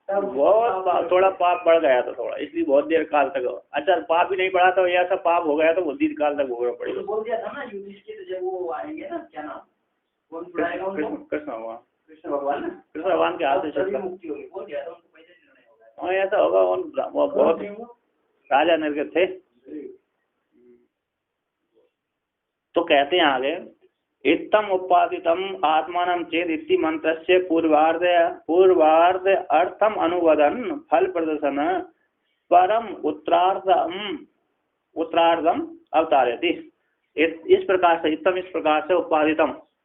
बहुत थोड़ा पाप बढ़ गया था थोड़ा, इसलिए बहुत देर काल तक। अच्छा पाप ही नहीं बढ़ा तो ऐसा पाप हो गया तो बहुत दीर्घ काल तक भोगना पड़ेगा। बोल दिया था ना युधिष्ठिर जब वो आएंगे ना, क्या नाम कौन छुड़ाएगा उनको? कृष्ण भगवान, कृष्ण भगवान ना, कृष्ण भगवान के हाथ से मुक्ति होगी, बोल दिया था उनको पहले निर्णय होगा। हाँ ऐसा होगा, वो बहुत राजा नरक थे। तो कहते हैं आगे, इत्थम उपादितम आत्मानं चेद इति मंत्रस्य पूर्वार्ध अर्थम अनुवदन फल प्रदर्शन परम उत्तरार्धम अवतारयति। इस प्रकार से इत्थम, इस प्रकार से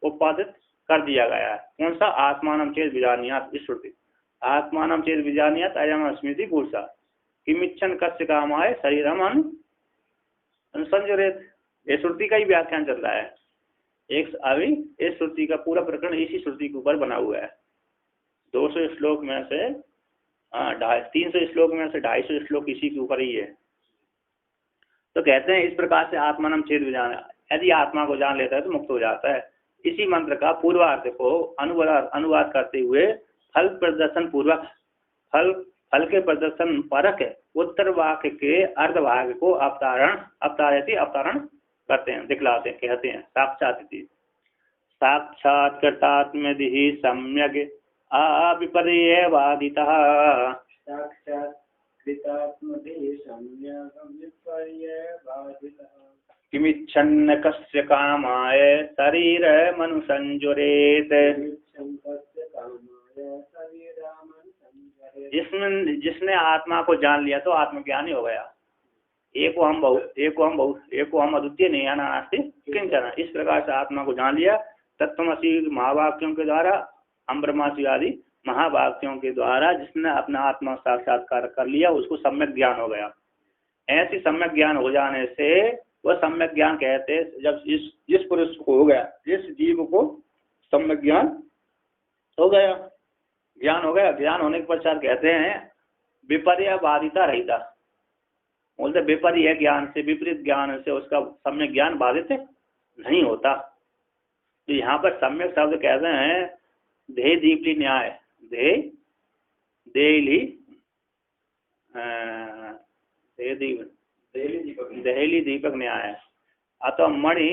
उपादित कर दिया गया है। कौन सा? आत्मानं चेद विजानीयात्, इस श्रुति आत्मानं चेद विजानीयात् अयम् अस्मीति पुरुषः किमिच्छन् कस्य कामाय शरीरम अनुसंजरेत्। ये श्रुति का ही व्याख्यान चल रहा है। एक अभी इस श्रुति का पूरा प्रकरण इसी श्रुति के ऊपर बना हुआ है। 200 श्लोक में से 300 श्लोक में से 250 श्लोक इसी के ऊपर ही है। तो कहते हैं इस प्रकार से आत्मानं चेद विजाना, यदि आत्मा को जान लेता है तो मुक्त हो जाता है। इसी मंत्र का पूर्वार्ध को अनुवाद करते हुए फल प्रदर्शन पूर्वक फल के प्रदर्शन परक उत्तर वाक्य के अर्धभाग को अवतारण करते हैं, दिखलाते हैं, कहते हैं साक्षात्कृतात्मदिहि सम्यग् अविपर्ययवादितः। किमिच्छन् कस्य कामाय शरीरमनुसंजरेत्। जिसने आत्मा को जान लिया तो आत्मज्ञानी हो गया। एको हम अद्वितीय नहीं नास्ति किंचन। इस प्रकार से आत्मा को जान लिया तत्वमसि महावाक्यों के द्वारा, हम ब्रह्मास्मि आदि महावाक्यों के द्वारा जिसने अपना आत्मा साक्षात्कार कर लिया उसको सम्यक ज्ञान हो गया। ऐसी सम्यक ज्ञान हो जाने से वह सम्यक ज्ञान कहते, जब जिस पुरुष को हो गया, जिस जीव को सम्यक ज्ञान हो गया, ज्ञान हो गया, ज्ञान होने के पश्चात कहते हैं विपर्ययवादिता रहिता। बोलते विपर्य ज्ञान से, विपरीत ज्ञान से उसका सम्यक ज्ञान बाधित नहीं होता। तो यहाँ पर सम्यक शब्द कहते हैं देह दीपली न्याय, देहली दीपक न्याय अथवा मणि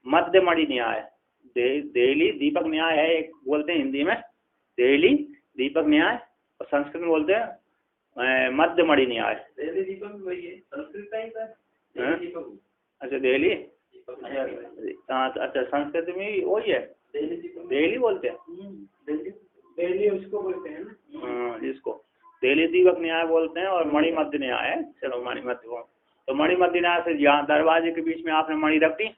मध्य मणि न्याय। देहली दीपक न्याय है एक, बोलते हैं हिंदी में देहली दीपक न्याय, और संस्कृत में बोलते हैं मध्य मणि न्याय। देहली दीपक वही है, संस्कृत का ही था। अच्छा देहली, अच्छा संस्कृत में वही है, देहली बोलते हैं, देहली उसको बोलते हैं ना, जिसको देहली दीपक न्याय बोलते हैं। और मणि मध्य न्याय है, चलो मणि मध्य हो। तो मणि मध्य न्याय से यहाँ दरवाजे के बीच में आपने मणि रख दी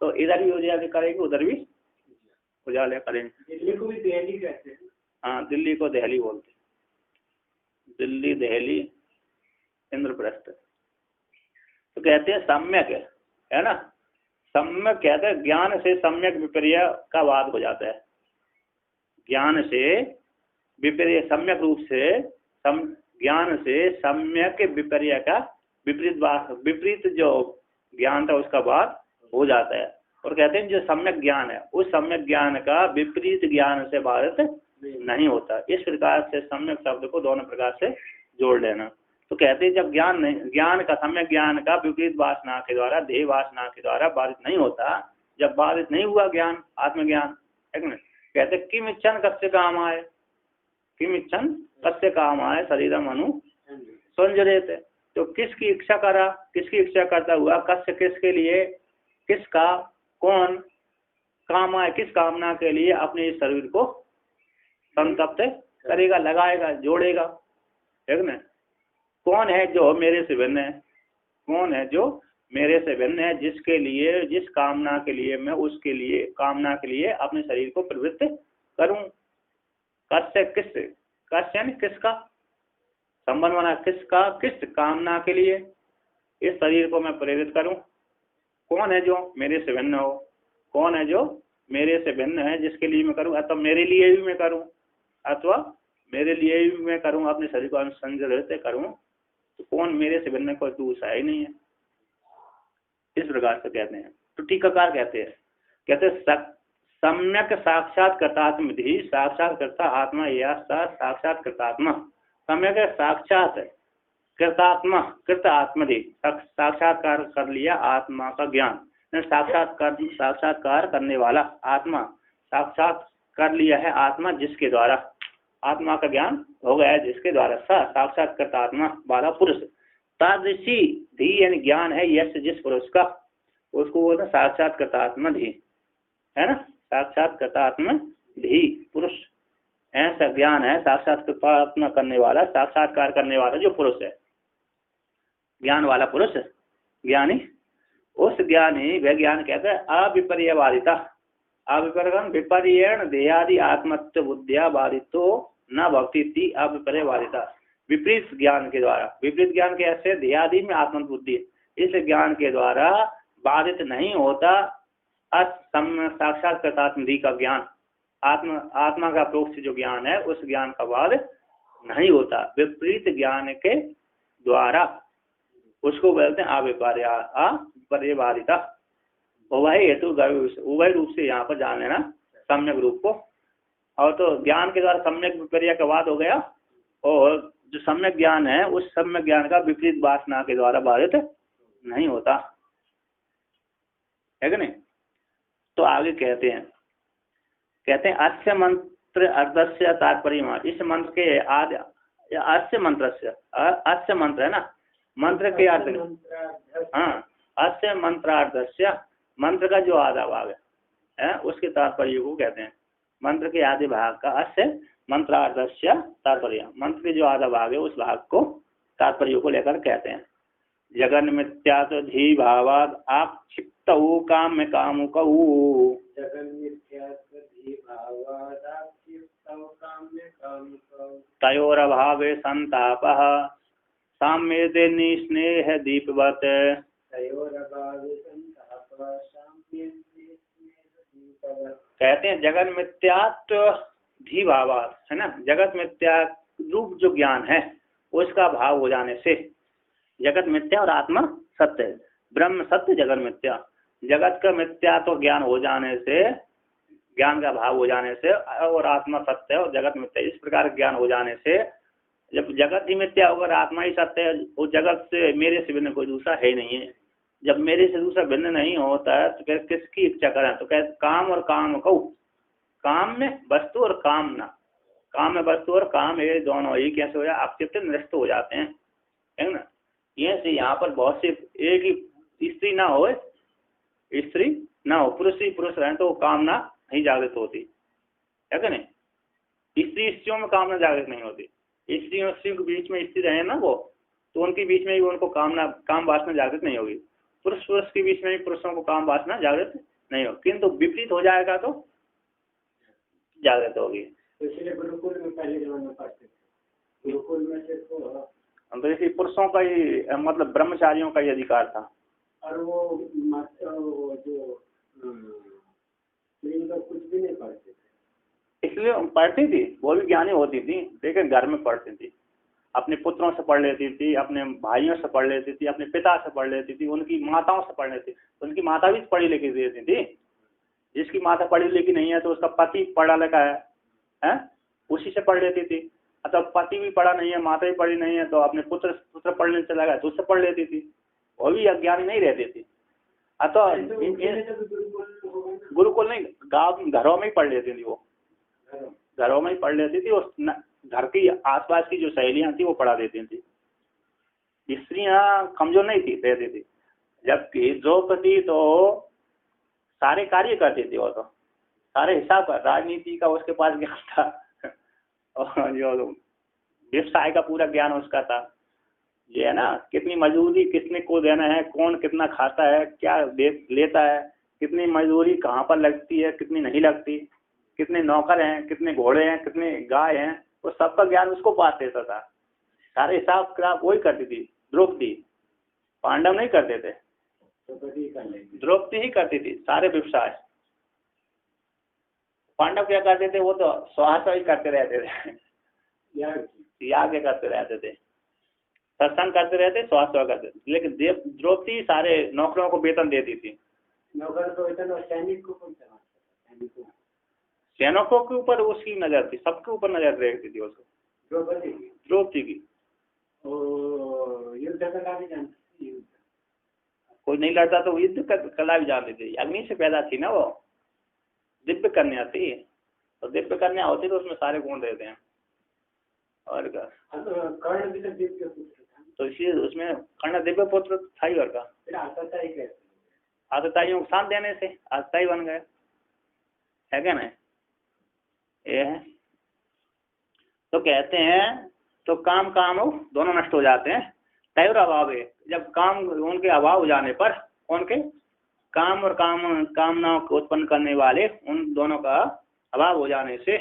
तो इधर भी उजाले करेगी, उधर भी उजाले करेंगे। दिल्ली को भी देहली कहते हैं। हाँ, दिल्ली को देहली बोलते हैं, दिल्ली देहली इंद्रप्रस्थ। तो कहते हैं सम्यक है ना, सम्यक कहते हैं ज्ञान से सम्यक विपर्य का वाद हो जाता है। ज्ञान से विपर्य, सम्यक रूप से ज्ञान से सम्यक विपर्य का विपरीत जो ज्ञान था उसका वाद हो जाता है। और कहते हैं जो सम्यक ज्ञान है उस सम्यक ज्ञान का विपरीत ज्ञान से बाधित नहीं होता। इस प्रकार से सम्यक शब्द को दोनों प्रकार से जोड़ लेना। तो कहते हैं जब ज्ञान का, सम्यक ज्ञान का विपरीत वासना के द्वारा, देह वासना के द्वारा बाधित नहीं होता, जब बाधित नहीं हुआ ज्ञान, आत्मज्ञान, है ना, कहते किम इच्छन कस्य काम आए, किम इच्छन कस्य काम आए शरीरम अनु संजरेत। तो किसकी इच्छा करा, किसकी इच्छा करता हुआ, कस्य किसके लिए, किसका, कौन काम आए, किस कामना के लिए अपने इस शरीर को संतप्त करेगा, लगाएगा, जोड़ेगा, है ना। कौन है जो मेरे से भिन्न है, कौन है जो मेरे से भिन्न है, जिसके लिए, जिस कामना के लिए मैं उसके लिए, कामना के लिए अपने शरीर को प्रवृत्त करूं। कस्य किस, कस्य यानी किसका, संबंध बना, किसका, किस कामना के लिए इस शरीर को मैं प्रेरित करूं। कौन है जो मेरे से भिन्न हो, कौन है जो मेरे से भिन्न है जिसके लिए मैं करूं, अथवा मेरे लिए भी मैं करूं, अथवा मेरे लिए भी मैं करूँ, अपने शरीर को संजय करूँ, तो कौन मेरे से भिन्न कोई दूसरा ही नहीं है। इस प्रकार से कहते हैं। तो टीकाकार कहते हैं सम्यक साक्षात्कृतात्मधि साक्षात्कृता आत्मा या साक्षात्कृतात्मा। सम्यक साक्षात कृतात्मा कृत आत्मधि साक्षात्कार कर लिया आत्मा का ज्ञान, साक्षात्कार करने वाला आत्मा, साक्षात कर लिया है आत्मा जिसके द्वारा आत्मा का ज्ञान हो गया है, जिसके द्वारा साक्षात्कृत आत्मा वाला पुरुष। तादृशी धी यानी ज्ञान है यश जिस पुरुष का, उसको बोलते साक्षात्कृत आत्मा धी, है ना। साक्षात्कृत आत्मा धी पुरुष, ऐसा ज्ञान है साक्षात्कार करने वाला, साक्षात्कार करने वाला जो पुरुष है, ज्ञान वाला पुरुष ज्ञानी। उस ज्ञानी वह ज्ञान कहते हैं अविपर्यवादिता, विपर्यण देहादि आत्मत्व बुद्धिया बाधितो न भक्ति अविपर्यवादिता। विपरीत ज्ञान के द्वारा, विपरीत ज्ञान कैसे, देहादि में आत्म बुद्धि, इस ज्ञान के द्वारा बाधित नहीं होता साक्षात्कृतात्मधि का ज्ञान, आत्मा का प्रोक्त जो ज्ञान है उस ज्ञान का बाध नहीं होता। विपरीत ज्ञान के द्वारा उसको बोलते हैं अविपर्यवादिता। उभय हेतु उभय रूप से यहाँ पर जान लेना सम्यक रूप को। और तो ज्ञान के द्वारा सम्यक विपर्य का बात हो गया, और जो सम्यक ज्ञान है उस सम्यक ज्ञान का विपरीत वासना के द्वारा बाधित नहीं होता है कि नहीं। तो आगे कहते हैं अस्य मंत्र अर्धस्य तात्पर्य, इस मंत्र के आदि अस्य मंत्र है ना, मंत्र के अर्थ, हाँ अस्य मंत्रार्धस्य, मंत्र का जो आधा भाग है उसके तात्पर्य को कहते हैं। मंत्र के आधे भाग का अस्य मंत्रार्धस्य तात्पर्य, मंत्र के जो आधा भाग है उस भाग को तात्पर्य को लेकर कहते हैं। जगन मिथ्या तो धी भावाद आक्षिप्त काम्य कामुकऊ, तयोरभावे संतापः साम्येते निस्नेह दीपवत। कहते हैं जगत मिथ्यात्व धी भावात, है ना, जगत मिथ्या रूप जो ज्ञान है उसका भाव हो जाने से, जगत मिथ्या और आत्मा सत्य है, ब्रह्म सत्य जगत मिथ्या, जगत का मिथ्या तो ज्ञान हो जाने से, ज्ञान का भाव हो जाने से, और आत्मा सत्य है और जगत मिथ्या, इस प्रकार ज्ञान हो जाने से जब जगत ही मिथ्या होगा आत्मा ही सत्य है, वो जगत से मेरे से भिन्न कोई दूसरा है नहीं है। जब मेरे से दूसरा भिन्न नहीं होता है तो फिर किसकी इच्छा करें, तो कहते काम और काम कहू, काम में वस्तु और कामना, काम में वस्तु और काम ये दोनों ही कैसे हो जाए, आक्षेप निरस्त हो जाते हैं, है ना। ये से यहाँ पर बहुत से एक ही स्त्री ना हो, स्त्री ना हो, पुरुष ही पुरुष रहे तो कामना नहीं जागृत होती है कि नहीं। स्त्री स्त्रियों में कामना जागृत नहीं होती, स्त्री और स्त्री के बीच में स्त्री रहे ना वो, तो उनके बीच में भी उनको काम वासना जागृत नहीं होगी, पुरुष पुरुष के बीच में भी पुरुषों को काम वासना जागृत नहीं होगी, किंतु विपरीत हो जाएगा तो जागृत होगी। इसलिए गुरुकुल में पहले जमाने में पढ़ते थे, गुरुकुल में से तो इसी पुरुषों का ही मतलब ब्रह्मचारियों का ही अधिकार था। और वो जो लोग कुछ भी नहीं पढ़ते थे, इसलिए पढ़ती थी, वो भी ज्ञानी होती थी, लेकिन घर में पढ़ती थी, अपने पुत्रों से पढ़ लेती थी, अपने भाइयों से पढ़ लेती थी, अपने पिता से पढ़ लेती थी, उनकी माताओं से पढ़ लेती थी। उनकी माता भी पढ़ी लिखी देती थी, जिसकी माता पढ़ी लिखी नहीं है तो उसका पति पढ़ा लिखा है उसी से पढ़ लेती थी। अतः पति भी पढ़ा नहीं है, माता भी पढ़ी नहीं है, तो अपने पुत्र पढ़ने चला गया तो उससे पढ़ लेती थी, वो भी अज्ञानी नहीं रहती थी। अतः गुरुकुल नहीं, गाँव घरों में ही पढ़ लेती थी, वो घरों में ही पढ़ लेती थी, और घर की आसपास की जो सहेलियां थी वो पढ़ा देती थी। स्त्रियां कमजोर नहीं थी, रहती थी, जबकि द्रौपदी तो सारे कार्य करती थी, वो तो सारे हिसाब का, राजनीति का उसके पास ज्ञान था, और जो व्यवसाय का पूरा ज्ञान उसका था। ये है ना, कितनी मजदूरी किसने को देना है, कौन कितना खाता है, क्या लेता है, कितनी मजदूरी कहाँ पर लगती है, कितनी नहीं लगती, कितने नौकर हैं, कितने घोड़े हैं, कितने गाय हैं, वो सबका ज्ञान उसको पास देता था। सारे हिसाब किताब वही करती थी द्रौपदी, पांडव नहीं करते थे, द्रौपदी ही करती थी सारे व्यवसाय। पांडव क्या करते थे, वो तो स्वास्थ्य ही करते रहते थे, याग करते रहते थे, सत्संग करते रहते, स्वास्थ्य करते थे। लेकिन द्रौपदी सारे नौकरों को वेतन देती थी। नौकर को वेतन और सैनिक को कौन सा? सैनिकों के ऊपर उसकी नजर थी, सबके ऊपर नजर रहती थी उसको, द्रौपदी की। युद्ध कला भी जानती थी। कोई नहीं लड़ता तो युद्ध कला भी जानती थी। अग्नि से पैदा थी ना वो, दिव्य कन्या थी, तो दिव्य कन्या होती तो उसमें सारे गुण रहते हैं। और क्या, कर्ण भी तो दिव्य पुत्र था, तो इसलिए उसमें कर्ण दिव्य पुत्र था ही। और का फिर आतताई कैसे? आतताई को साथ देने से आतताई बन गए, है क्या नहीं? ये है। तो कहते हैं तो काम काम दोनों नष्ट हो जाते हैं। तैर अभाव है, जब काम उनके अभाव हो जाने पर, उनके काम और कामनाओं को उत्पन्न करने वाले उन दोनों का अभाव हो जाने से,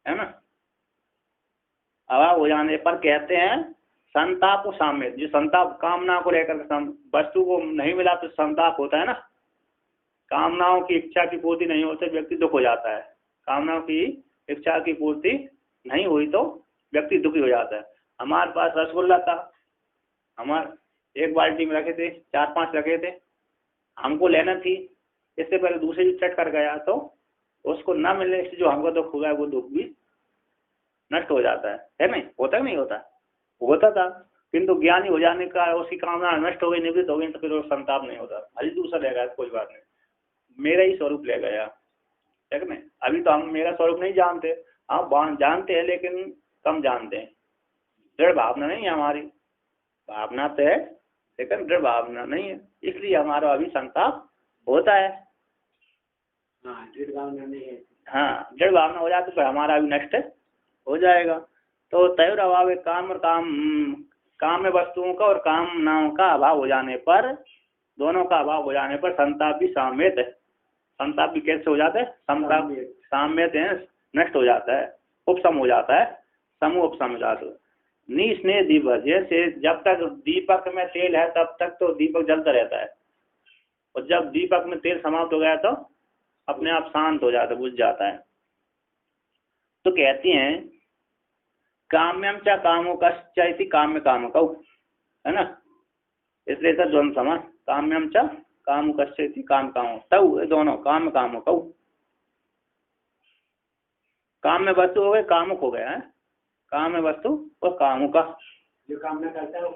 है ना, अभाव हो जाने पर कहते हैं संताप साम्य। जो संताप कामना को लेकर वस्तु को नहीं मिला तो संताप होता है ना, कामनाओं की इच्छा की पूर्ति नहीं होती व्यक्ति दुख हो जाता है। कामनाओं की इच्छा की पूर्ति नहीं हुई तो व्यक्ति दुखी हो जाता है। हमारे पास रसगुल्ला था, हमारे एक बाल्टी में रखे थे, 4-5 रखे थे, हमको लेना थी, इससे पहले दूसरे भी चट कर गया तो उसको न मिलने से जो हमको दुख हुआ है वो दुख भी नष्ट हो जाता है नहीं? होता नहीं होता? होता था, किंतु ज्ञानी हो जाने का उसकी कामना नष्ट हो गई, निवृत्त हो गई, तो फिर वो संताप नहीं होता। अभी दूसरा ले गया कोई बात नहीं, मेरा ही स्वरूप ले गया, ठीक है। अभी तो हम मेरा स्वरूप नहीं जानते, आप जानते हैं लेकिन कम जानते हैं। दृढ़ भावना नहीं है हमारी, भावना तो है लेकिन दृढ़ भावना नहीं है, इसलिए हमारा अभी संताप होता है। हाँ, दृढ़ भावना नहीं है। हाँ, दृढ़ भावना हो जाती तो हमारा अभी नष्ट हो जाएगा। तो तैर अभाव काम और काम में वस्तुओं का और कामनाओं का अभाव हो जाने पर, दोनों का अभाव हो जाने पर संताप भी साम्यत है। संताप भी कैसे हो जाता है? संताप साम्यत है, नष्ट हो जाता है, उपशम हो जाता है, समूह उपशम हो जाता है। निस्नेह दीपक, जैसे जब तक दीपक में तेल है तब तक तो दीपक जलता रहता है, और जब दीपक में तेल समाप्त हो गया तो अपने आप शांत हो जाता है, बुझ जाता है। तो कहती हैं काम्यम च कामो कश्चैति काम्य काम कौ, है ना, इसलिए सर द्वंद्व समास। काम्यम च काम कश्चैति काम कामो तौ, दोनों काम कामो कौ। काम में वस्तु हो गए, कामुक हो गया है, काम में वस्तु और कामुका, जो कामना करता है वो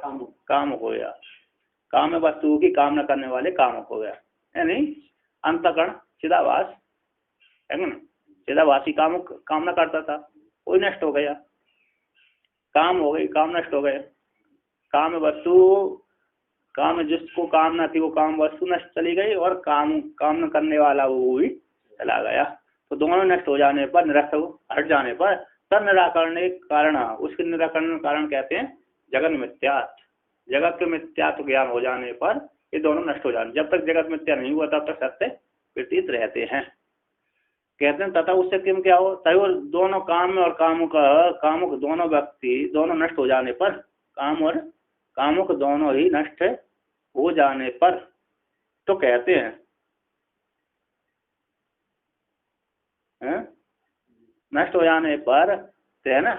कामुक हो गया। काम में वस्तु की कामना करने वाले कामुक हो गया, है नहीं? अंतःकरण चिदाभास, है ना, चिदाभासी कामुक कामना करता था, कोई नष्ट हो गया, काम हो गई, काम नष्ट हो गए। काम वस्तु, काम जिसको कामना थी वो काम वस्तु नष्ट चली गई, और कामना करने वाला वो भी चला गया। तो दोनों नष्ट हो जाने पर, निरस्त हट जाने पर, तब निराकरण कारण, उसके निराकरण कारण कहते हैं जगत मिथ्यात्व। जगत के मिथ्यात्व ज्ञान हो जाने पर ये दोनों नष्ट हो जाने। जब तक जगत मिथ्या नहीं हुआ तब तक सत्य प्रतीत रहते हैं। कहते हैं तथा उससे किम क्या हो, तयोर दोनों काम में और कामुक दोनों व्यक्ति दोनों नष्ट हो जाने पर, काम और कामुक दोनों ही नष्ट हो जाने पर, तो कहते हैं नष्ट हो जाने पर, तो है ना,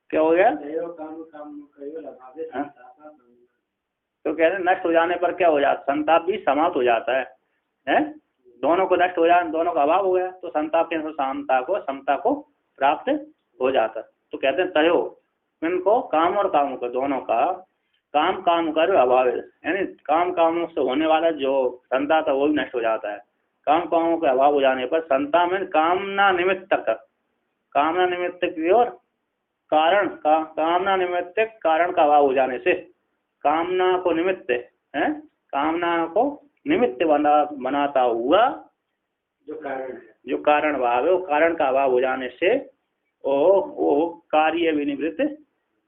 क्या हो गया? तो कहते हैं नष्ट हो जाने पर क्या हो जाता? संताप भी समाप्त हो जाता है? दोनों को नष्ट हो जाए, दोनों का अभाव हो गया तो संताप के अनुसार समता को प्राप्त हो जाता। तो कहते हैं तयो, इनको काम और कामों का दोनों का काम कर अभाव है, यानी कामों से होने वाला जो संता था वो भी नष्ट हो जाता है। कामों के अभाव हो जाने पर संता में कामना निमित्त की ओर कारण कामना निमित्त कारण का अभाव हो जाने से, कामना को निमित्त है, कामना को निमित्त बनाता हुआ जो कारण भाव है, वो कारण का अभाव हो जाने से वो कार्य भी निवृत्त,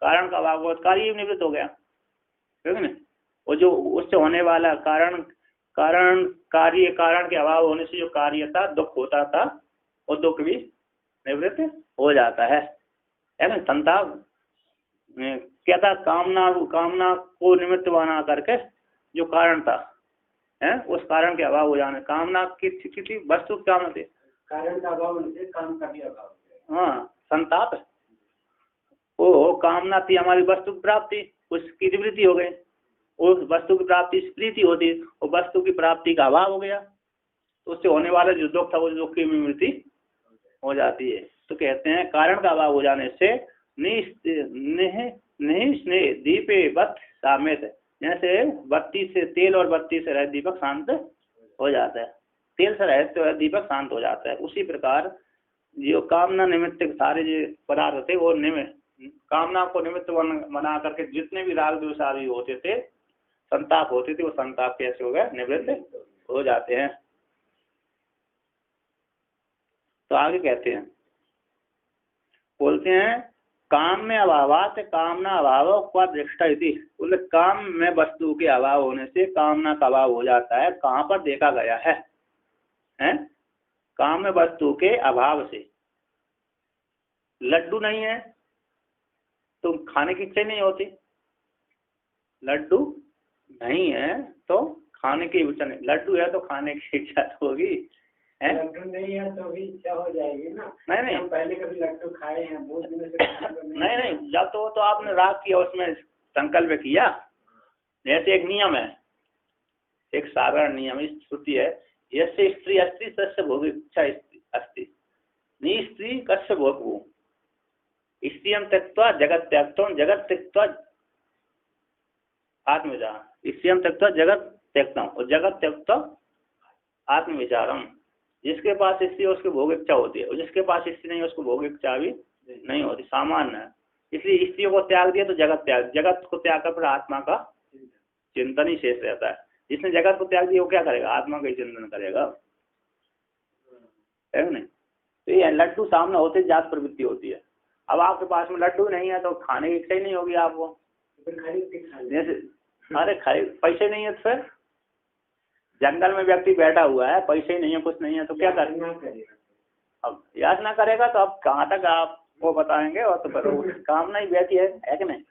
कारण का अभाव हो कार्य भी निवृत्त हो गया, ठीक है ना। वो जो उससे होने वाला कारण के अभाव होने से जो कार्य था, दुख होता था, वो दुख भी निवृत्त हो जाता है ना। संताप क्या था? कामना को निमित्त बना करके जो कारण था, है, उस कारण के अभाव हो जाने, कामना किसी वस्तु की कामना थी, कारण का अभाव होने से काम का भी अभाव। हाँ, संताप वो कामना थी हमारी वस्तु की प्राप्ति, उसकी निवृत्ति हो गई। उस वस्तु की प्राप्ति से प्रीति होती, और वस्तु की प्राप्ति का अभाव हो गया, तो उससे होने वाला जो दुख था वो दुख की निवृत्ति हो जाती है। तो कहते हैं कारण का अभाव हो जाने से नहीं स्नेह दीपे बत सामेत, जैसे बत्ती से तेल और बत्ती से रहित दीपक शांत हो जाता है, तेल से रहित तो दीपक शांत हो जाता है। उसी प्रकार जो कामना निमित्त सारे जो पदार्थ थे वो कामना को निमित्त बना करके जितने भी राग द्वेष आदि होते थे, संताप होते थे, वो संताप कैसे हो गए, निवृत्त हो जाते हैं। तो आगे कहते हैं, बोलते हैं काम में अभावात कामना अभाव का दृष्टा इति, बोले काम में वस्तु के अभाव होने से कामना का अभाव हो जाता है। कहाँ पर देखा गया है? काम में वस्तु के अभाव से। लड्डू नहीं है तो खाने की इच्छा नहीं होती, लड्डू नहीं है तो खाने की इच्छा नहीं, लड्डू है तो खाने की इच्छा तो होगी। लड्डू नहीं है तो भी इच्छा हो जाएगी ना। नहीं हम पहले कभी लड्डू खाए हैं बहुत दिनों से। नहीं, जब तो आपने राग किया, उसमें संकल्प किया। जैसे एक नियम है, एक साधारण नियम इस श्रुति है, यस्य स्त्री अस्ति तस्य भोग इच्छा अस्ति, नी स्त्री कस्य भोगवो, स्त्रियं त्यक्त्वा जगत त्यक्तम, जगत त्यक्त्वा आत्मविचारम, स्त्रियं त्यक्त्वा जगत त्यक्तम, और जगत त्यक्त्वा आत्मविचारम। जिसके पास स्त्री है उसकी भोग इच्छा होती है, और जिसके पास स्त्री नहीं है उसको भोग इच्छा भी नहीं होती, सामान्य है। इसलिए स्त्रियों को त्याग दिया तो जगत को त्याग कर फिर आत्मा का चिंतन ही शेष रहता है। जिसने जगत को त्याग दिया वो क्या करेगा? आत्मा का ही चिंतन करेगा, है नहीं? तो ये लड्डू सामने होते जात प्रवृत्ति होती है। अब आपके पास में लड्डू नहीं है तो खाने की इच्छा ही नहीं होगी आपको, जैसे अरे पैसे नहीं है तो फिर जंगल में व्यक्ति बैठा हुआ है, पैसे नहीं है, कुछ नहीं है, तो क्या करेगा? अब याचना करेगा तो अब कहाँ तक आपको बताएंगे। और तो फिर कामना ही बैठी है कि नहीं?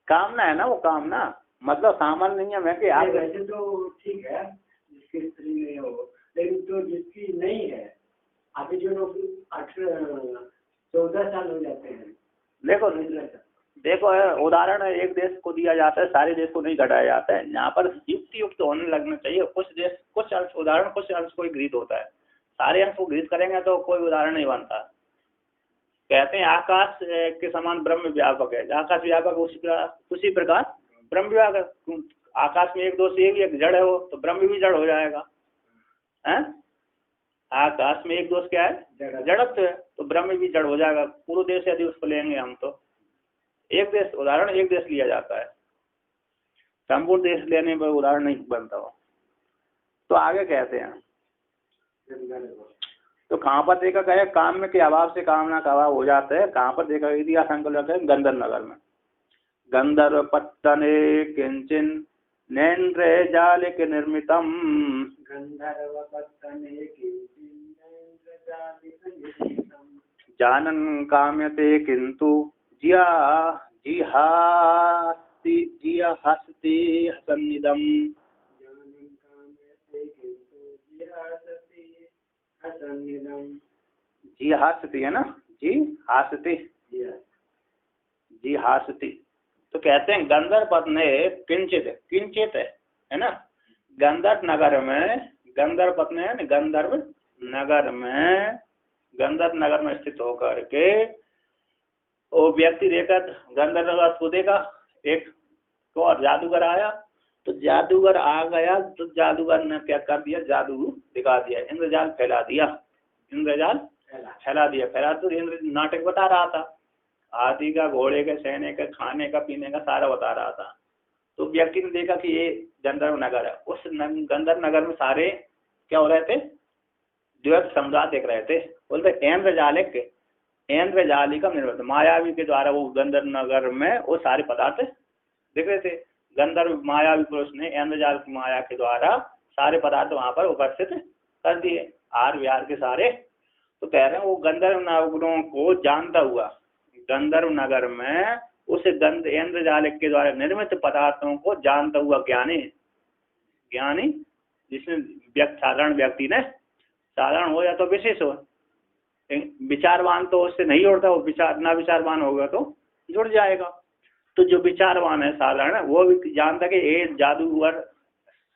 कामना है ना, वो कामना मतलब सामान्य नियम है कि आप वैसे तो ठीक है जिसकी स्त्री नहीं हो, लेकिन तो जिसकी नहीं है, अभी जो लोग 14 साल हो जाते हैं। देखो उदाहरण एक देश को दिया जाता है, सारे देश को नहीं घटाया जाता है। यहाँ पर युक्त होने लगना चाहिए। कुछ देश कुछ अंश उदाहरण, कुछ अंश को गृहीत होता है, सारे अंश को गृहीत करेंगे तो कोई उदाहरण नहीं बनता। कहते हैं आकाश के समान ब्रह्म व्यापक है, आकाश व्यापक उसी प्रकार ब्रह्म व्यापक। आकाश में एक दो से एक जड़ है वो, तो ब्रह्म भी जड़ हो जाएगा। आकाश में एक दोष क्या है? जड़त्व है, तो ब्रह्म भी जड़ हो जाएगा। पूर्ण देश यदि उसको लेंगे हम तो एक देश उदाहरण, एक देश लिया जाता है, संपूर्ण देश लेने पर उदाहरण नहीं बनता हो। तो आगे कहते हैं, तो कहाँ पर देखा गया काम में के अभाव से कामना का अभाव हो जाता है? कहाँ पर देखा गया? संकल्प है गंधर्व नगर में। गंधर्व पत्तने किंचन नैन्द्र जाल के निर्मितम, जानन काम्यते किंतु जिहास्ति हसन्निदम। जिहास्ति है ना, जिहास्ति। तो कहते हैं गंधर्व पद ने किंचित है ना, गंधर्व नगर में, गंधर्व पद ने गंधर्व नगर में स्थित होकर के वो व्यक्ति देखकर गंधर्व नगर को देखा, एक तो और जादूगर आया, तो जादूगर आ गया तो जादूगर ने क्या कर दिया? जादू दिखा दिया, इंद्रजाल फैला दिया, फैला तो इंद्र नाटक बता रहा था, हाथी का, घोड़े के, सहने का, खाने का, पीने का सारा बता रहा था। तो व्यक्ति ने देखा कि ये गंधर्व नगर है। उस गंधर्व नगर में सारे क्या हो रहे थे? द्वैत समुदाय देख रहे थे। बोलते इंद्रजाली का निर्मित, मायावी के द्वारा वो गंधर्व नगर में वो सारे पदार्थ दिख रहे थे। गंधर्व मायावी पुरुष ने इंद्रजाल की माया के द्वारा सारे पदार्थ वहां पर उपस्थित कर दिए, आर विहार के सारे। तो कह रहे हैं वो गंधर्व नगरों को जानता हुआ, गंधर्व नगर में उस इंद्रजाल के द्वारा निर्मित पदार्थों को जानता हुआ ज्ञानी जिसने साधारण व्यक्ति ने, साधारण हो या तो विशेष हो, विचारवान तो उससे नहीं उड़ता, वो ना विचारवान होगा तो जुड़ जाएगा। तो जो विचारवान है साधारण, वो भी जानता कि ये जादूगर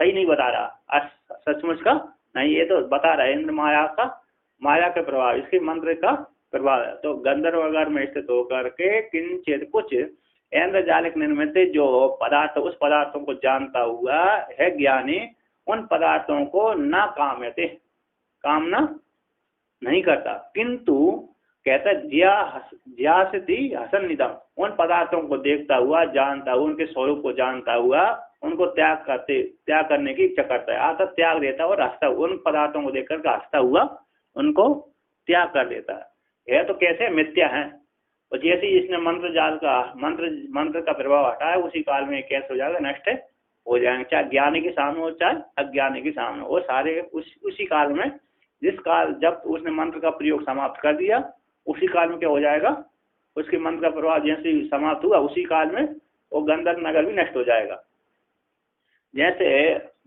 सही नहीं बता रहा, सचमुच का नहीं, ये तो बता रहा है इंद्र माया के प्रभाव, इसके मंत्र का प्रभाव है। तो गंधर्व अगर में स्थित होकर के किंचित कुछ इंद्रजालिक निर्मित जो पदार्थ, उस पदार्थों को जानता हुआ है ज्ञानी, उन पदार्थों को ना कामयते, कामना नहीं करता, किंतु कहता ज्यासति हसन निदम, उन पदार्थों को देखता हुआ, जानता हुआ, उनके स्वरूप को जानता हुआ, उनको त्याग करने की इच्छा करता है, अर्थात त्याग देता है और हंसता हुआ, उन पदार्थों को देख करके हंसता हुआ उनको त्याग कर देता है। तो कैसे मिथ्या है। और जैसे ही इसने मंत्र का प्रभाव हटाया, उसी काल में कैसे हो जाएगा, नष्ट हो जाएंगे, चाहे ज्ञानी के सामने हो चाहे अज्ञानी के सामने, वो सारे उसी काल में, जिस काल जब उसने मंत्र का प्रयोग समाप्त कर दिया, उसी काल में क्या हो जाएगा, उसके मंत्र का प्रभाव जैसे ही समाप्त हुआ, उसी काल में वो गंधर्व नगर भी नष्ट हो जाएगा। जैसे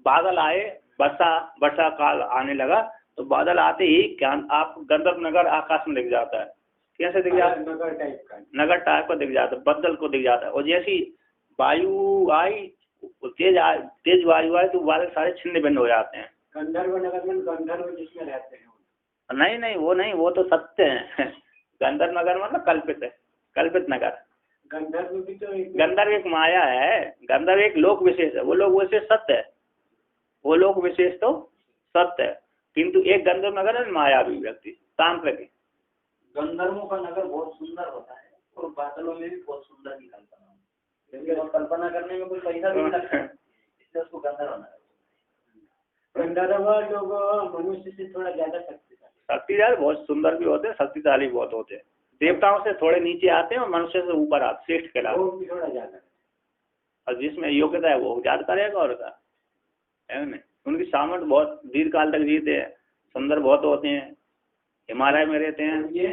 बादल आए, वर्षा काल आने लगा, तो बादल आते ही क्या आप गंधर्व नगर आकाश में दिख जाता है, कैसे दिख जाता है, नगर टाइप का दिख जाता है, बदल को दिख जाता है। और जैसी वायु आई, तेज वायु आई, तो बादल सारे छिन्न भिन्न हो जाते हैं। गंधर्व नगर में गंधर्व जिसमें रहते हैं, नहीं, वो तो सत्य है। गंधर्व नगर मतलब कल्पित है, कल्पित नगर। गंधर्व भी तो गंधर्व एक माया है, गंधर्व एक लोक विशेष है, वो लोक विशेष सत्य है, वो लोक विशेष तो सत्य है, किंतु एक गंधर्व नगर है माया भी व्यक्ति तांत्रिक। गंधर्वों का नगर बहुत सुंदर होता है और बादलों में भी बहुत सुंदर की कल्पना होती है, क्योंकि कल्पना करने में कोई पैसा भी नहीं लगता, इसलिए उसको गंधर्व नगर। गंधर्व लोग मनुष्य से थोड़ा ज्यादा शक्तिशाली, बहुत सुंदर भी होते हैं, शक्तिशाली बहुत होते हैं, देवताओं से थोड़े नीचे आते हैं और मनुष्य से ऊपर आते, श्रेष्ठ कहलाते, थोड़ा ज्यादा, और जिसमें योग्यता है वो ज्यादा करेगा और का है ना। उनकी सामर्थ्य बहुत दीर्घ काल तक जीते हैं, सुंदर बहुत होते हैं, हिमालय में रहते हैं। ये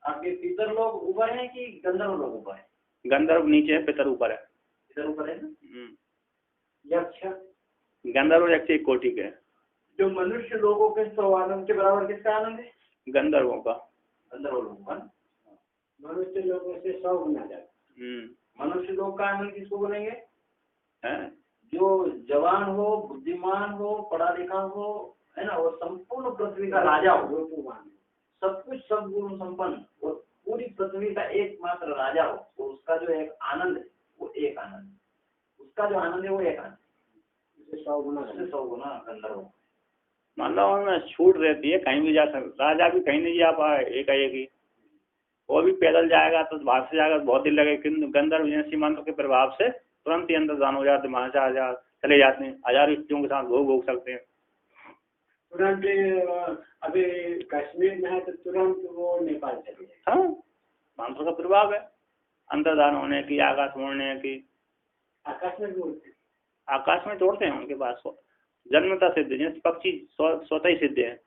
आपके पितर लोग ऊपर हैं कि गंधर्व लोग ऊपर हैं? गंधर्व नीचे है, पितर ऊपर है। पितर ऊपर है ना। यक्ष, गंधर्व यक्ष एक कोटि के। जो मनुष्य लोगों के 100 आनंद के बराबर किसका आनंद है? गंधर्वों का। गंधर्व लोगों का। मनुष्य लोगों से 100 गुना ज्यादा। मनुष्य लोग का आनंद किसको बोलेंगे? जो जवान हो, बुद्धिमान हो, पढ़ा लिखा हो, है ना, और संपूर्ण पृथ्वी का राजा हो, सब कुछ सब गुण संपन्न और पूरी पृथ्वी का एकमात्र राजा हो, तो उसका जो एक आनंद है वो एक आनंद, उसका जो आनंद है वो एक आनंद, 100 गुना गंधर्व। मान लो उनमें छूट रहती है, कहीं भी जा सकता, राजा भी कहीं नहीं जा पाए, एक ही वो भी पैदल जाएगा तो भाग से जाएगा, बहुत दिन लगेगा, किन्तु गंधर्व जैसी मंत्र के प्रभाव से तुरंत ही अंतर्धान हो जाते, वहां से चले जाते हैं, 1000 युक्तियों के साथ भोग सकते हैं तुरंत। अभी कश्मीर में है तो तुरंत वो नेपाल चले जाए। हाँ, मंत्र का प्रभाव है, अंतर्धान होने की, आकाश में उड़ने की। आकाश में तोड़ते हैं, उनके पास जन्मता सिद्ध, जैसे पक्षी स्वतः ही सिद्ध है,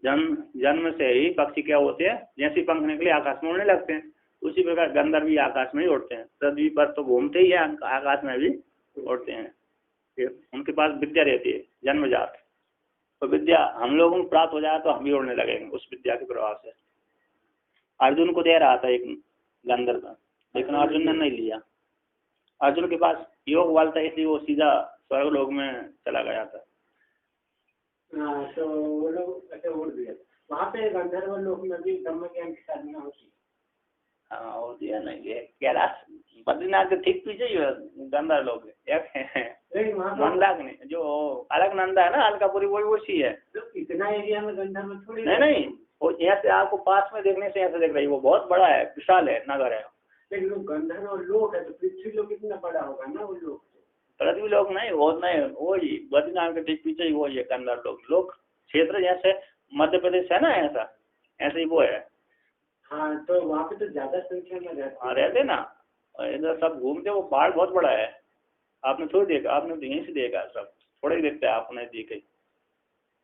जन्म से ही पक्षी क्या होते हैं, जैसे पंख निकले आकाश में उड़ने लगते हैं, उसी प्रकार गंधर्व भी आकाश में ही उड़ते हैं, पृथ्वी पर तो घूमते ही है, आकाश में भी उड़ते हैं। उनके पास विद्या रहती है जन्मजात, तो विद्या हम लोगों को प्राप्त हो जाए तो हम भी उड़ने लगेंगे उस विद्या के प्रभाव से। अर्जुन को दे रहा था एक गंधर्व, लेकिन अर्जुन ने नहीं लिया, अर्जुन के पास योग बल था, इसलिए वो सीधा स्वर्ग लोक में चला गया था। तो वो लोग ऐसे उड़ दिया, वहाँ पे गंधर्व लोक में भी ब्रह्म ज्ञान की साधना होती है। हाँ, होती है नहीं, ये कैलाश बद्रीनाथ के ठीक पीछे ही गंधर्व लोग मंदाकिनी, जो अलकनंदा है ना, अलकापुरी, वही उसी है। तो इतना एरिया में गंधर्व थोड़ी नहीं, वो यहाँ से आपको पास में देखने से ऐसे दिख रही है, वो बहुत बड़ा है, विशाल है, नगर है। लेकिन गंधर्व लोक है तो पृथ्वी लोक कितना बड़ा होगा ना, वो लोग पृथ्वी लोक नहीं, वो नहीं, वो ही बद्रीनाथ के ठीक पीछे ही वो ही गंधर्व लोक क्षेत्र, जैसे मध्य प्रदेश है ना, ऐसे ही वो है। हाँ, तो वहाँ पे तो ज्यादा संख्या में रहते ना, इधर सब घूमते, वो पहाड़ बहुत बड़ा है, आपने थोड़ी देखा, आपने तो यहीं से देखा, सब थोड़ा ही देखता है, आपने देखे,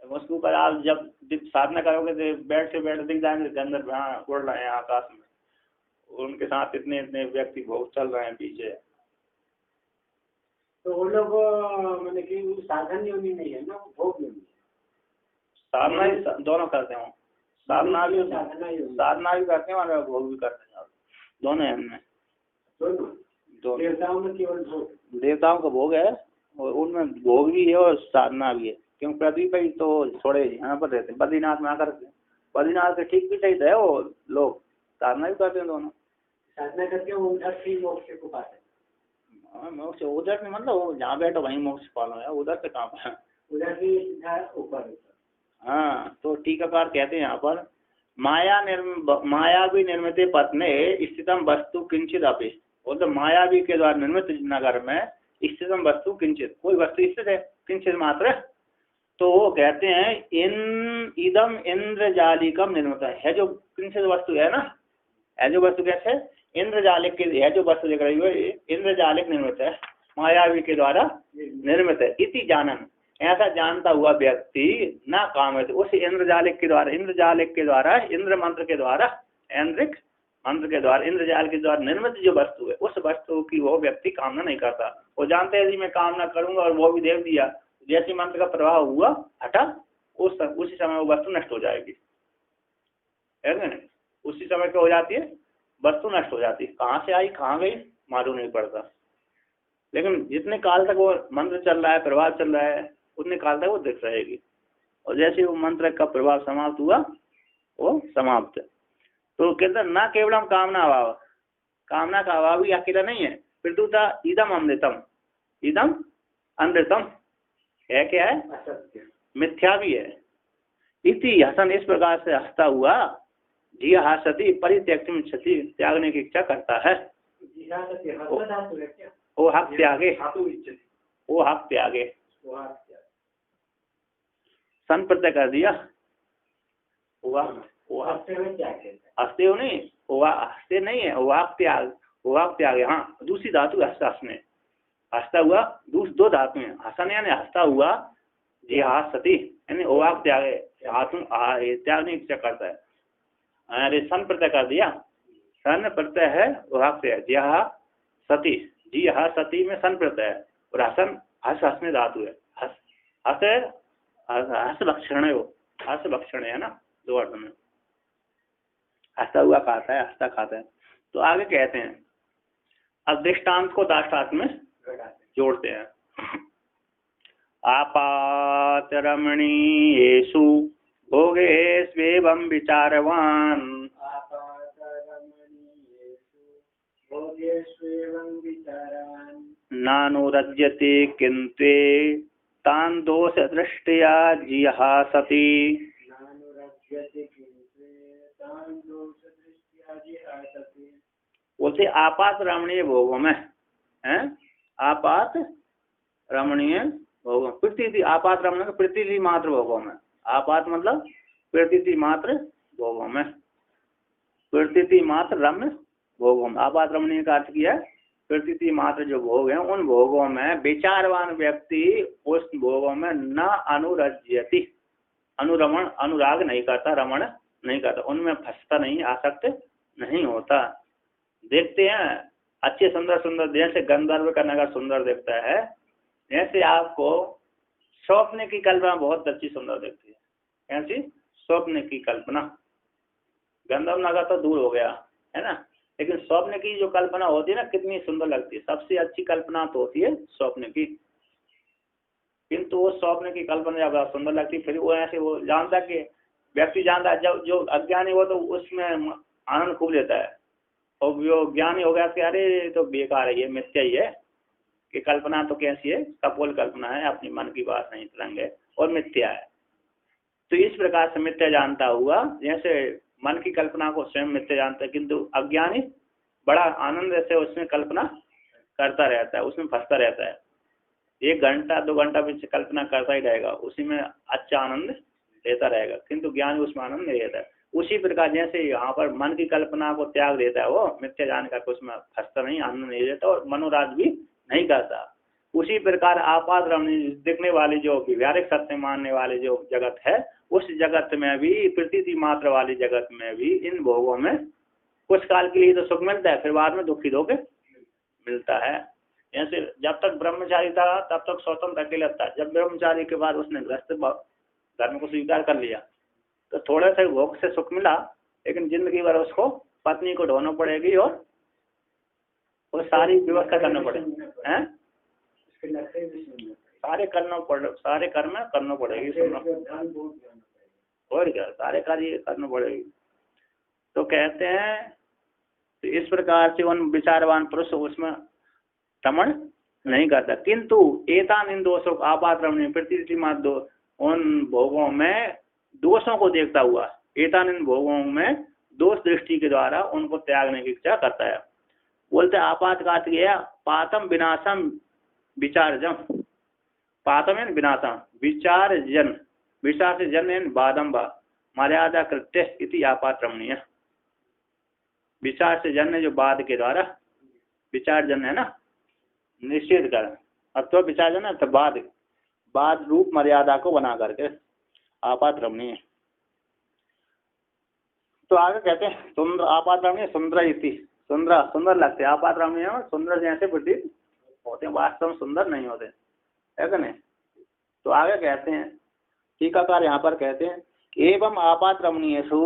उसके ऊपर आप जब साधना करोगे तो बैठ से दिख जाएंगे गंधर्व हाँ उड़ रहे हैं आकाश में, उनके साथ इतने व्यक्ति बहुत चल रहे हैं पीछे। तो वो लोग मैंने कि साधन योनि नहीं है ना, वो भोग योनि है। साधना ही दोनों करते हो, साधना भी करते हैं और भोग भी करते हैं। दोनों है उनमें, दोनों देवताओं में केवल भोग, देवताओं का भोग है और उनमें भोग भी है और साधना भी है, क्योंकि पृथ्वी पर ही तो थोड़े यहाँ पर रहते हैं, बद्रीनाथ में आकर बद्रीनाथ के ठीक भी सही है, वो लोग साधना भी करते हैं, दोनों साधना करके वो उधर से मोक्ष को पाते हैं। मोक्ष उधर में मतलब वो जहाँ बैठो वहीं मोक्ष पालो है, उधर से कहाँ पर, उधर से ऊपर। हाँ तो टीकाकार कहते हैं यहाँ पर मायावी निर्मित पत्ने स्थितम वस्तु किंचित अपि, तो मायावी के द्वारा निर्मित नगर में स्थितम वस्तु किंचित, कोई वस्तु स्थित है किंचित मात्र, तो वो कहते हैं इदम इंद्रजालिकम निर्मित है, जो किंचित वस्तु है ना, है जो वस्तु कैसे इंद्रजालिक के है, जो वस्तु देख रही हो इंद्रजालिक निर्मित है, मायावी के द्वारा निर्मित है, इति जानन, ऐसा जानता हुआ व्यक्ति न काम है उस इंद्रजालिक के द्वारा, इंद्र मंत्र के द्वारा, इंद्रिक मंत्र के द्वारा, इंद्रजाल के द्वारा निर्मित जो वस्तु है उस वस्तु की वो व्यक्ति कामना नहीं करता। वो जानते हैं यदि मैं कामना करूंगा और वो भी देव दिया, जैसे मंत्र का प्रभाव हुआ हटा, उसी समय वो वस्तु नष्ट हो जाएगी, है ना, उसी समय क्या हो जाती है, वस्तु नष्ट हो जाती है, कहाँ से आई कहाँ गई मालूम नहीं पड़ता। लेकिन जितने काल तक वो मंत्र चल रहा है, प्रभाव चल रहा है, उतने काल तक वो दिख रहेगी, और जैसे वो मंत्र का प्रभाव समाप्त हुआ वो समाप्त है। तो कहते ना केवलम कामना अभाव, कामना का अभाव ही अकेला नहीं है, प्रतुता इदम अमृतम, इदम अमृतम है, क्या है, मिथ्या भी है। इति हसन, इस प्रकार से हंसता हुआ जी हसती परित्यक्तुम क्षति, त्यागने की इच्छा करता है, वो हक त्यागे, वो हक त्यागे, सन प्रत्यय कर दिया, हंसते हो नहीं, हंसते नहीं है, वाक त्याग, वाक त्याग, हाँ दूसरी धातु हंसने, हंसता हुआ दो धातु हैं, हसन यानी हंसता हुआ, जी हसती यानी वाक त्याग, त्यागने की इच्छा करता है, अरे सन प्रत्यय कर दिया, सन प्रत्यय है वाक त्याग, जी सती, जी सती में सन प्रत्यय है, और हसन हंसने धातु है, हस भक्षण है, वो हस भक्षण है ना, दो अर्थ में, हंसता हुआ खाता है, हंसता खाता है। तो आगे कहते हैं, अब दृष्टांत को दाष्टान्त में जोड़ते हैं, आपात रमणीयेषु भोगेष्वेवं विचारवान्, नानुरज्यते किन्त्वे तान् दोष दृष्टया जिहासति, बोलते आपात रमणीय भोगों में हैं, आपात रमणीय भोगों, प्रतीति आपात रमणीय प्रतीति मात्र भोगों में, आपात मतलब प्रतीति मात्र भोगों में, प्रतीति मात्र रम्य भोगों में, आपात रमणीय का अर्थ किया प्रतीति मात्र जो भोग हैं उन भोगों में विचारवान व्यक्ति उस भोगों में न अनुरज्यति, अनुरमण अनुराग नहीं करता, रमण नहीं करता, उनमें फंसता नहीं, आसक्त नहीं होता। देखते हैं अच्छे सुंदर सुंदर, जैसे गंधर्व का नगर सुंदर दिखता है, जैसे आपको स्वप्न की कल्पना बहुत अच्छी सुंदर दिखती है, ऐसी स्वप्न की कल्पना, गंधर्व नगर तो दूर हो गया है ना, लेकिन स्वप्न की जो कल्पना होती है ना कितनी सुंदर लगती है, सबसे अच्छी कल्पना तो होती है स्वप्न की, किंतु वो स्वप्न की कल्पना जब सुंदर लगती है, फिर वो ऐसे वो जानता कि व्यक्ति जानता है, जब जो अज्ञानी हो तो उसमें आनंद खूब लेता है, और जो ज्ञानी हो गया कि अरे तो बेकार है, ये मिथ्या ही है, कि कल्पना तो कैसी है, कपोल कल्पना है, अपनी मन की बात नहीं तरंग है और मिथ्या है। तो इस प्रकार से मिथ्या जानता हुआ, जैसे मन की कल्पना को स्वयं मिथ्या जानता है, किंतु अज्ञानी बड़ा आनंद से उसमें कल्पना करता रहता है, उसमें फंसता रहता है, 1 घंटा 2 घंटा पीछे कल्पना करता ही रहेगा, उसी में अच्छा आनंद लेता रहेगा, किंतु ज्ञानी उसमें आनंद नहीं लेता है। उसी प्रकार जैसे यहाँ पर मन की कल्पना को त्याग देता है, वो मिथ्या जान करके उसमें फंसता नहीं, आनंद नहीं लेता और मनोराज भी नहीं करता, उसी प्रकार आपात रमणीय दिखने वाली जो व्यवहारिक सत्य मानने वाले जो जगत है, उस जगत में भी प्रतीति मात्र वाली जगत में भी इन भोगों में कुछ काल के लिए तो सुख मिलता है, फिर बाद में दुखी धोखे मिलता है। जैसे जब तक ब्रह्मचारी था तब तक स्वतंत्र अकेला था, जब ब्रह्मचारी के बाद उसने गृहस्थ धर्म को स्वीकार कर लिया तो थोड़े से भोग से सुख मिला, लेकिन जिंदगी भर उसको पत्नी को ढोना पड़ेगी और वो सारी व्यवस्था करना पड़ेगी हैं, सारे कर्म करना पड़ेगी, और क्या सारे कार्य करना पड़ेगी। तो कहते हैं तो इस प्रकार से उन विचारवान पुरुष उसमें श्रमण नहीं करता, किंतु एतान इन दोषों आपात रमणीय प्रतीति मात्र उन भोगों में दोषों को देखता हुआ एतान इन भोगों में दोष दृष्टि के द्वारा उनको त्यागने की इच्छा करता है। बोलते आपात का गया पातम विनाशम विचारजम, पातम एन विनाशम विचार जन, विचार से जन एन बादम्बा मर्यादा कृत्य इति आपात रमणीय। विचार से जन्य जो बाद के द्वारा विचार जन्य है ना, निषेध कर, अब तो विचार जन्य तो बाद रूप मर्यादा को बना करके आपात रमणीय। तो आगे कहते हैं सुंदर आपात रमणीय सुंदर इति, सुंदर लगते आपात रमणीय सुंदर जैसे प्रतीत होते हैं, वास्तव में सुंदर नहीं होते है कि नहीं। तो आगे कहते हैं टीकाकार यहाँ पर कहते हैं एवं आपात रमणीयेषु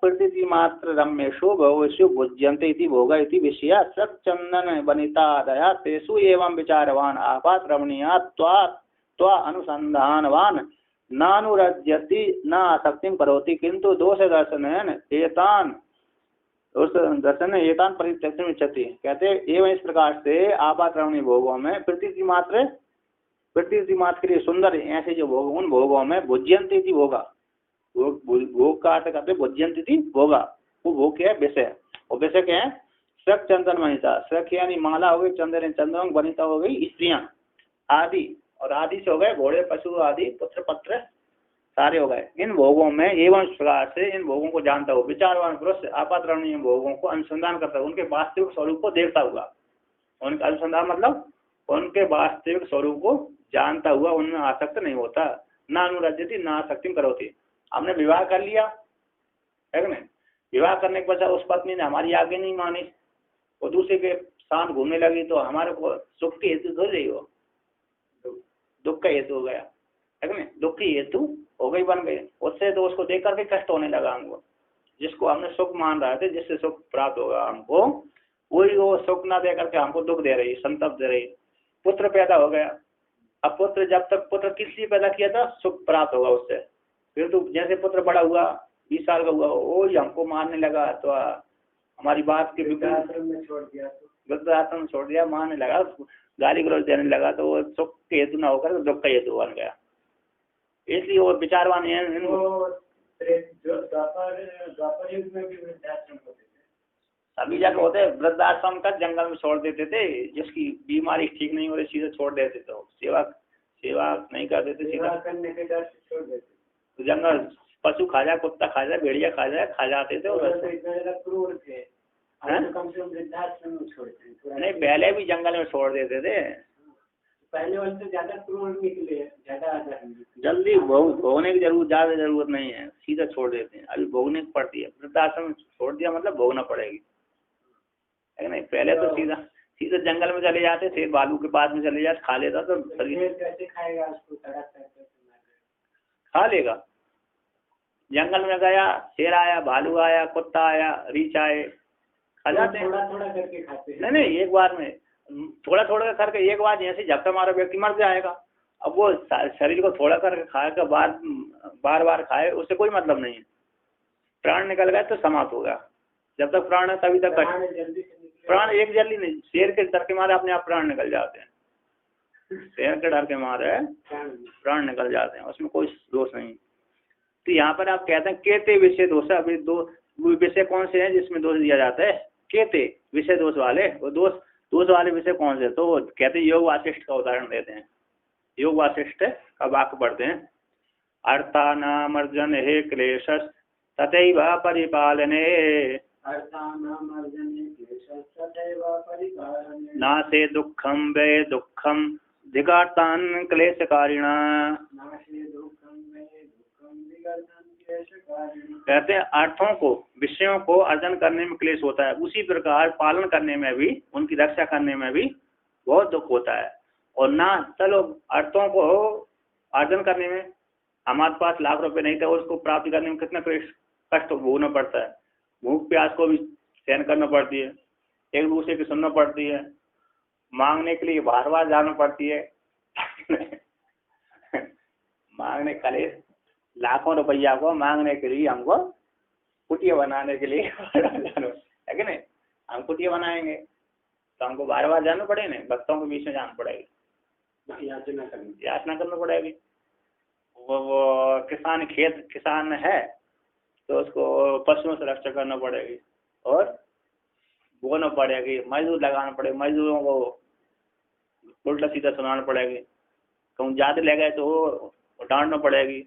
प्रतीति मात्र रम्येषु भोगेषु भुज्यन्ते इति भोगा इति विषया सच्चंदन वनितादया तेषु एवं विचारवान आपात रमणीयात् त्वा अनुसंधानवान नानुरज्यति न आसक्तिं करोति किंतु दोष दर्शनेन एतान परित्यक्तुम् इच्छति। कहते एवं इस प्रकार से आपात रमणीय भोगों में प्रतीति मात्र के लिए सुंदर ऐसे जो भोग उन भोगों में भुज्यन्ते इति भोगा, भोग का अर्थ करते भुज्यन्ते इति भोगा, वो भोग क्या है विषय, और विषय क्या है सख चंदन वनिता, सख यानी माला हो गई, चंदन चंदन वनिता हो गई स्त्रियां आदि, और आदि से हो गए घोड़े पशु आदि पुत्र पत्र सारे हो गए। इन भोगों में एवं प्रकार से इन भोगों को जानता हो विचारवान पुरुष आपात रमणीय भोगों को अनुसंधान करता है, उनके वास्तविक स्वरूप को देखता हुआ, उनका अनुसंधान मतलब उनके वास्तविक स्वरूप को जानता हुआ उनमें आसक्त नहीं होता। ना अनुरज्यति ना आसक्ति करोति। हमने विवाह कर लिया है कि नहीं, विवाह करने के पश्चात उस पत्नी ने हमारी आज्ञा नहीं मानी, वो दूसरे के साथ घूमने लगी, तो हमारे को सुख के हेतु हो गई, वो दुख का हेतु हो गया है कि नहीं, दुख की हेतु हो गई बन गई। उससे तो उसको देख करके कष्ट होने लगा हमको, जिसको हमने सुख मान रहे थे, जिससे सुख प्राप्त होगा हमको, वही वो सुख ना दे करके हमको दुख दे रही, संतप्त दे रही। पुत्र पैदा हो गया, अब पुत्र जब तक पुत्र किस लिए पैदा किया था, सुख प्राप्त होगा उससे, फिर तो जैसे पुत्र बड़ा हुआ 20 साल का हुआ वो ही हमको मारने लगा, तो हमारी बात के वृद्धाश्रम में छोड़ दिया, मारने लगा, गाली गलौज देने लगा, तो वो सुख के हेतु न होकर दुख का हेतु बन गया। इसलिए वो विचारवान सभी जगह होते, वृद्धाश्रम तक जंगल में छोड़ देते थे, जिसकी बीमारी ठीक नहीं हो रही सीधे छोड़ देते, तो सेवा नहीं कर देते, सीधा करने के डर से छोड़ देते। तो जंगल पशु खा जाए, कुत्ता खा जाए, भेड़िया खा जाते थे, और क्रूर थे, कम से कम वृद्धाश्रम में छोड़ते नहीं, पहले भी जंगल में छोड़ देते थे, पहले वाले ज्यादा क्रूर निकले, ज्यादा जल्दी भोगने की ज्यादा जरूरत नहीं है, सीधा छोड़ देते हैं। अभी भोगने की पड़ती है, वृद्धाश्रम में छोड़ दिया मतलब भोगना पड़ेगी है नहीं। पहले तो सीधा जंगल में चले जाते थे, बालू के पास में चले जाते, खा लेता तो शरीर कैसे खाएगा, उसको खा लेगा। जंगल में गया, शेर आया, भालू आया, कुत्ता आया, रीछ आए, खा जाते हैं, थोड़ा करके खाते हैं। नहीं एक बार में थोड़ा करके एक बार जैसे झपटा मारा व्यक्ति मर जाएगा। अब वो शरीर को थोड़ा करके खाएगा, बार खाए, उससे कोई मतलब नहीं है। प्राण निकल गया तो समाप्त होगा, जब तक प्राण है तभी तक प्राण एक जल्दी नहीं, शेर के डर के मारे अपने आप प्राण निकल जाते हैं, शेर के डर के मारे प्राण निकल जाते हैं, उसमें कोई दोष नहीं। तो यहाँ पर आप कहते हैं केते विषय दोष, अभी दो विषय कौन से हैं जिसमें दोष दिया जाता है, केते विषय दोष वाले, वो दोष वाले विषय कौन से, तो कहते हैं योग वासिष्ठ का उदाहरण देते हैं। योग वासिष्ठ का वाक्य पढ़ते हैं, अर्थानामर्जन हे क्लेश तथैव परिपालने, नासे दुःखं वे दुःखं धिकार्तान् क्लेशकारिणा। कहते हैं अर्थों को विषयों को अर्जन करने में क्लेश होता है, उसी प्रकार पालन करने में भी, उनकी रक्षा करने में भी बहुत दुख होता है। और ना चलो अर्थों को अर्जन करने में हमारे पास लाख रुपए नहीं थे, उसको प्राप्त करने में कितना कष्ट भोगना पड़ता है, भूख प्यास को भी सहन करना पड़ती है एक दूसरे की सुनना पड़ती है, मांगने के लिए बार बार जाना पड़ती है। मांगने के लिए लाखों रुपया को मांगने के लिए हमको कुटिया बनाने के लिए जाना है कि नहीं। हम कुटिया बनाएंगे तो हमको बार बार जाना पड़ेगा, भक्तों के बीच में जाना पड़ेगी, याचना करना पड़ेगी। वो किसान है तो उसको पशुओं से रक्षा करना पड़ेगी और बोना पड़ेगी, मजदूर लगाना पड़ेगा, मजदूरों को उल्टा सीधा सुनाना पड़ेगी। कहूँ ज़्यादा ले गए तो डांटना पड़ेगी,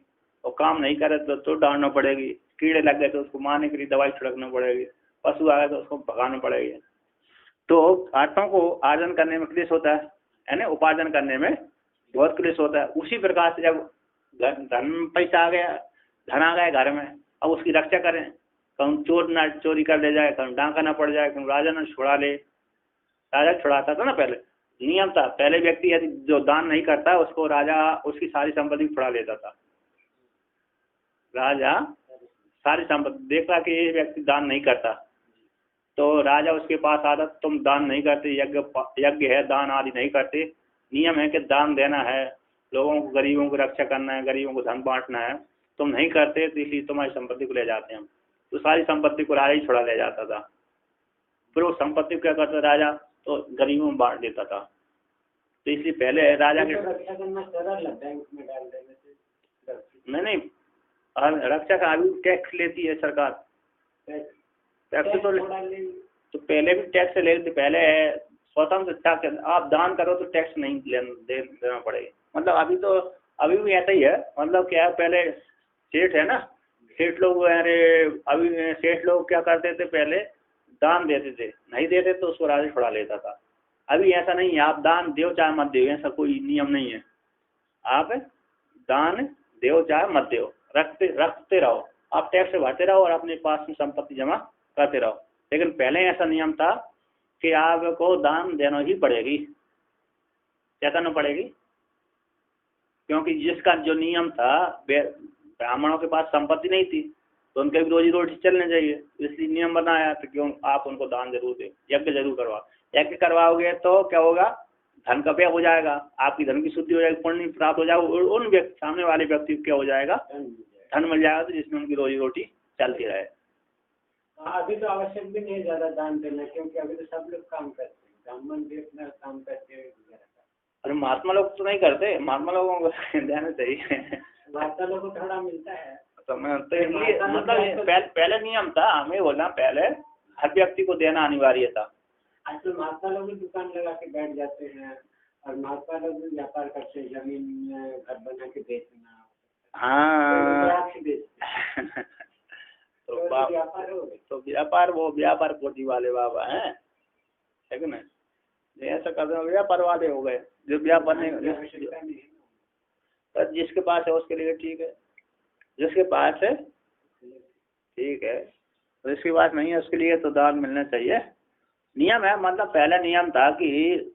और काम नहीं करे तो डांटना पड़ेगी। कीड़े लग गए तो उसको मारने के लिए दवाई छिड़कना पड़ेगी, पशु आ गए तो उसको भगाना पड़ेगी। तो आत्मा को आर्जन करने में क्लेश होता है ना, उपार्जन करने में बहुत क्लेश होता है। उसी प्रकार से जब धन पैसा आ गया, धन आ गया घर में, अब उसकी रक्षा करें। कहूँ चोर ना चोरी कर ले जाए, कहूँ डांका ना पड़ जाए, कहूँ राजा ना छुड़ा ले। राजा छुड़ाता था ना, पहले नियम था। पहले व्यक्ति यदि जो दान नहीं करता उसको राजा उसकी सारी संपत्ति छुड़ा लेता था। राजा सारी संपत्ति देखा कि ये व्यक्ति दान नहीं करता तो राजा उसके पास आता, तुम दान नहीं करते, यज्ञ है, दान आदि नहीं करते, नियम है कि दान देना है, लोगों को, गरीबों की रक्षा करना है, गरीबों को धन बांटना है, तुम नहीं करते तो इसलिए तुम्हारी संपत्ति को ले जाते हैं हम। तो सारी संपत्ति को राजा ही छुड़ा ले जाता था। फिर वो संपत्ति को क्या करता राजा, तो गरीबों में बांट देता था। तो इसलिए पहले राजा के रक्षा करना सरल लगता है, उसमें डाल देने से नहीं रक्षा का अभी टैक्स लेती है सरकार। टैक्स तो पहले भी टैक्स लेती, पहले स्वतंत्र था कि आप दान करो तो टैक्स नहीं देना पड़ेगा। मतलब अभी भी ऐसा ही है। मतलब क्या है, पहले सेठ है ना, सेठ लोग, अरे अभी सेठ लोग क्या करते थे, पहले दान देते थे, नहीं देते तो उसको राजा छुड़ा लेता था। अभी ऐसा नहीं है, आप दान दो चाहे मत दो, ऐसा कोई नियम नहीं है। आप दान दो चाहे मत दो, रखते रहो, आप टैक्स भरते रहो और अपने पास में संपत्ति जमा करते रहो। लेकिन पहले ऐसा नियम था कि आपको दान देना ही पड़ेगी, क्या करना पड़ेगी, क्योंकि जिसका जो नियम था, ब्राह्मणों के पास संपत्ति नहीं थी तो उनके भी रोजी रोटी चलनी चाहिए, इसलिए नियम बनाया तो क्यों आप उनको दान जरूर दें, यज्ञ जरूर करवाओ। यज्ञ करवाओगे तो क्या होगा, धन का व्यय हो जाएगा, आपकी धन की शुद्धि हो जाएगी, पुण्य प्राप्त हो जाएगा, उन व्यक्ति सामने वाले व्यक्ति को क्या हो जाएगा, धन मिल जाएगा, तो जिसमें उनकी रोजी रोटी चलती रहे। अभी तो आवश्यक भी नहीं ज्यादा दान देना, क्योंकि अभी तो सब लोग काम करते हैं, ब्राह्मण भी अपना काम करते हैं। अरे महात्मा लोग तो नहीं करते, महात्मा लोगों को देना चाहिए, महात्मा लोगों को थोड़ा मिलता है। तो मैं तो इसलिए मतलब पहले नियम था, हमें बोलना पहले हर व्यक्ति को देना अनिवार्य था। आजकल महात्मा लोग भी दुकान लगा के बैठ जाते हैं, और महात्मा लोग भी व्यापार करते हैं, जमीन घर बना के बेचना। हाँ तो व्यापार वो व्यापार कोटी वाले बाबा हैं, है कि नहीं, ऐसा कर रहे व्यापार वाले हो गए जो व्यापार नहीं, तो जिसके पास है उसके लिए ठीक है, जिसके पास है ठीक है, तो जिसके पास नहीं है उसके लिए तो दान मिलना चाहिए। नियम है, मतलब पहला नियम था कि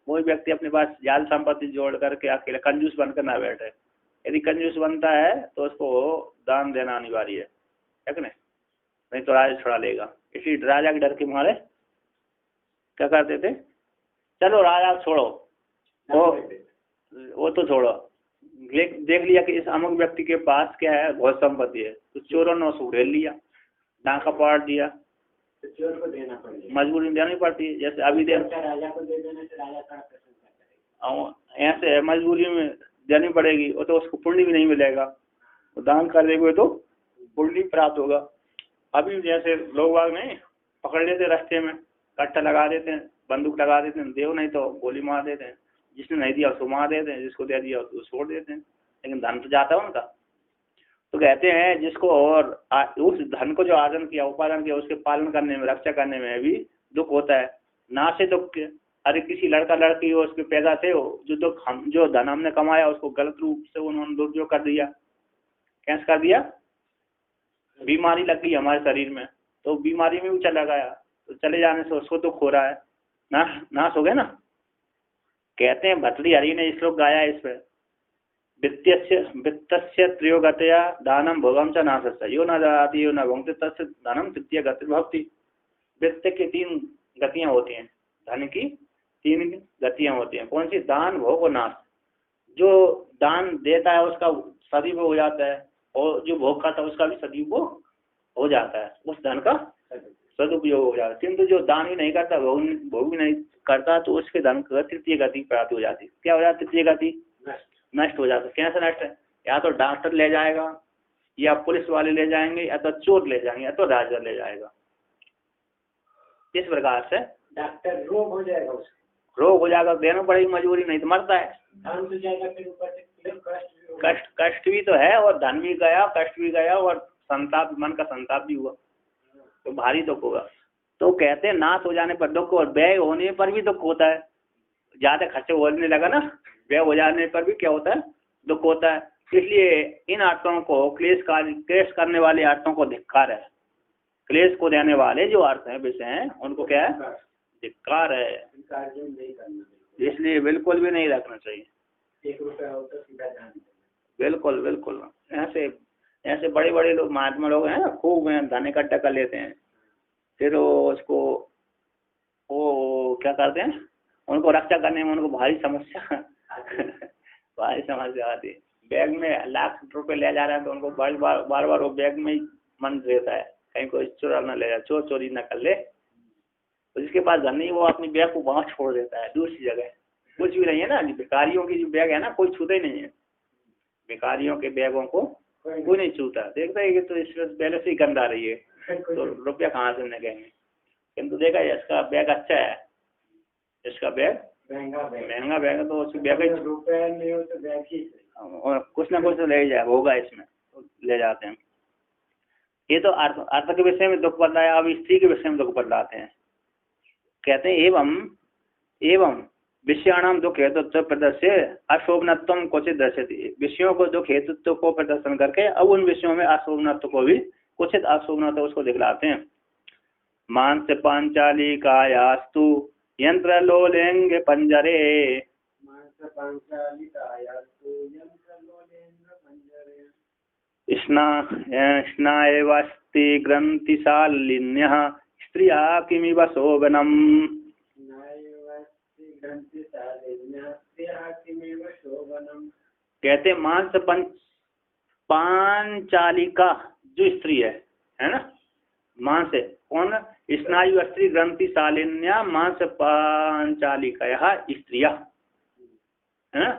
कोई व्यक्ति अपने पास ज्यादा संपत्ति जोड़ करके अकेले कंजूस बनकर ना बैठे। यदि कंजूस बनता है तो उसको दान देना अनिवार्य है कि नहीं तो राजा छुड़ा लेगा। इसी राजा के डर के मारे क्या करते थे, चलो राजा छोड़ो, वो तो छोड़ो, देख लिया कि इस अमुक व्यक्ति के पास क्या है, बहुत संपत्ति है, तो चोरों ने उसको घेर लिया, डांका पाड़ दिया, तो चोर को देना पड़ेगा, मजबूरी देनी पड़ती है। जैसे अभी राजा को दे देने से राजा थोड़ा प्रसन्न करेगा, ऐसे मजबूरी में देनी पड़ेगी, वो तो उसको पुण्य भी नहीं मिलेगा, तो दान कर देंगे तो पुण्य प्राप्त होगा। अभी जैसे लोग बाग नहीं पकड़ लेते, रास्ते में कट्टा लगा देते हैं, बंदूक लगा देते हैं, देव नहीं तो गोली मार देते हैं, जिसने नहीं दिया उसको मार देते हैं, जिसको दे दिया उसको छोड़ देते हैं, लेकिन धन तो जाता है उनका। तो कहते हैं जिसको और उस धन को जो आर्जन किया, उपार्जन किया, उसके पालन करने में, रक्षा करने में भी दुख होता है, ना से दुख। अरे किसी लड़का लड़की हो, उसके पैदा थे हो, जो दुख जो धन हमने कमाया उसको गलत रूप से उन्होंने दुरुपयोग कर दिया, कैसे कर दिया, बीमारी लग गई हमारे शरीर में, तो बीमारी में भी चला गया, तो चले जाने से उसको दुख हो रहा है, नाश हो गया ना। कहते हैं भर्तृहरि ने श्लोक गाया इस पर, वित्तस्य त्रयोगतया दानम भोगम च नाशस्य यो न जाति यो न भुंक्ति तस्य धनम तृतीय गति भवति। वित्त की 3 गतियां होती हैं, धन की 3 गतियां होती हैं। कौन सी? दान, भोग और नाश। जो दान देता है उसका सदुपयोग हो जाता है, और जो भोग खाता है उसका भी सदुपयोग हो जाता है, उस धन का सदुपयोग हो जाता है। किंतु जो दान भी नहीं करता, भोग भी नहीं करता, तो उसके धन का तृतीय गति प्राप्त हो जाती है। क्या हो जाती है? तृतीय गति नष्ट हो जाता है। कैसे नष्ट है? या तो डॉक्टर ले जाएगा, या पुलिस वाले ले जाएंगे, या तो चोर ले जाएंगे, या तो राजा ले जाएगा। इस प्रकार से डॉक्टर रोग हो जाएगा, उसका रोग हो जाएगा, देना पड़ेगी मजबूरी, नहीं तो मरता है। धन तो जाएगा, फिर ऊपर से कष्ट भी तो है, और धन भी गया, कष्ट भी गया, और संताप, मन का संताप भी हुआ, तो भारी दुख होगा। तो कहते हैं नाश हो जाने पर दुख, और व्यय होने पर भी दुख होता है। ज्यादा खर्चे होने लगा ना, व्यय हो जाने पर भी क्या होता है? दुख होता है। इसलिए इन आर्तों को, क्लेश करने वाले आर्तों को धिक्कार है। क्लेश को देने वाले जो अर्थ हैं, विषय हैं, उनको क्या है? धिक्कार है। इसलिए बिल्कुल भी नहीं रखना चाहिए। 1 रुपया हो तो सीधा जान। बिल्कुल बिल्कुल। ऐसे बड़े बड़े लोग, महात्मा लोग हैं, खूब धन इकट्ठा कर लेते हैं, फिर उसको वो क्या करते हैं, उनको रक्षा करने में उनको भारी समस्या भारी समस्या आती है। बैग में लाख रुपए ले जा रहे हैं, तो उनको बार बार वो बैग में ही मन रहता है, कहीं कोई चुरा न ले जाए, चोर चोरी न कर ले। तो जिसके पास धन नहीं, वो अपनी बैग को वहाँ छोड़ देता है, दूसरी जगह। कुछ भी नहीं है ना, भिखारियों की जो बैग है ना, कोई छूता ही नहीं है। भिखारियों के बैगों को कोई नहीं छूता, देखता है कि तो इस पहले से ही गंदा रही है, तो रुपया कहाँ से निकलेंगे। किंतु देखा इसका बैग अच्छा है, इसका बैग महंगा बैग है, तो उसकी बैग रुपया नहीं हो तो बैग ही, और कुछ ना कुछ तो ले जाए होगा, इसमें तो ले जाते हैं। ये तो अर्थ के विषय में दुख बदलाया। अब स्त्री के विषय में दुख बदलाते हैं। कहते हैं एवं विषयाणाम दुख हेतुत्व प्रदर्श्य अशोभनत्व क्वचित दर्शति। विषयों को दुख हेतुत्व को प्रदर्शन करके अब उन विषयों में अशोभनत्व को भी, क्वचित अशोभनत्व उसको दिखलाते हैं। मांस पांचाली कायास्तु यंत्र लोलेंगे पंजरे, स्नाएवस्ति ग्रंथिशालिन्यः स्त्रिया किमिव शोभनम्। कहते मांस पांचालिका जो स्त्री है ना, मांस है कौन? स्नायु अस्त्री ग्रंथि शालिन्या मांस पांचालिका, यह स्त्रिया है ना।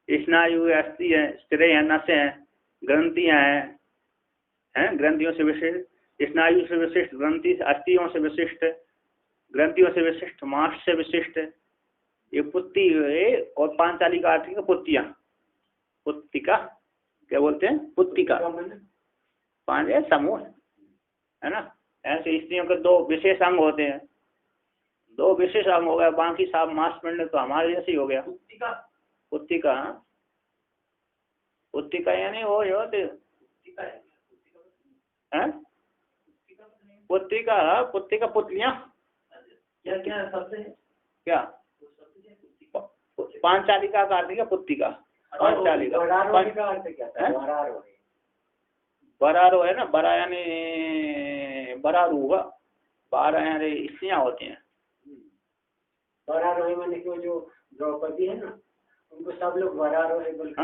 स्नायु अस्त्री है, स्त्री है, नसें हैं, ग्रंथियां हैं, ग्रंथियों से विशिष्ट, स्नायु से विशिष्ट, ग्रंथि अस्थियों से विशिष्ट, ग्रंथियों से विशिष्ट, मांस से विशिष्ट, ये पुत्ती है। और पांचालिका अर्थ है पुत्तियां, पुत्तिका क्या बोलते हैं? पुत्तिका, पांच समूह है ना। ऐसे स्त्रियों के 2 विशेष अंग होते हैं, 2 विशेष अंग हो गया, बाकी सब मांसपिंड तो हमारे जैसे ही हो गया। पुत्तिका पुत्तिका यानी वो होते हैं, पुत्तिका पुतलियां क्या? पांचालिका का अर्थ क्या? पुत्तिका, पांचालिका। बरारो है ना, बरा यानी बरारू होगा, 12 यानी स्त्रियां होती हैं। बरारो माने कि जो द्रौपदी है ना, उनको सब लोग बरारो है बोलते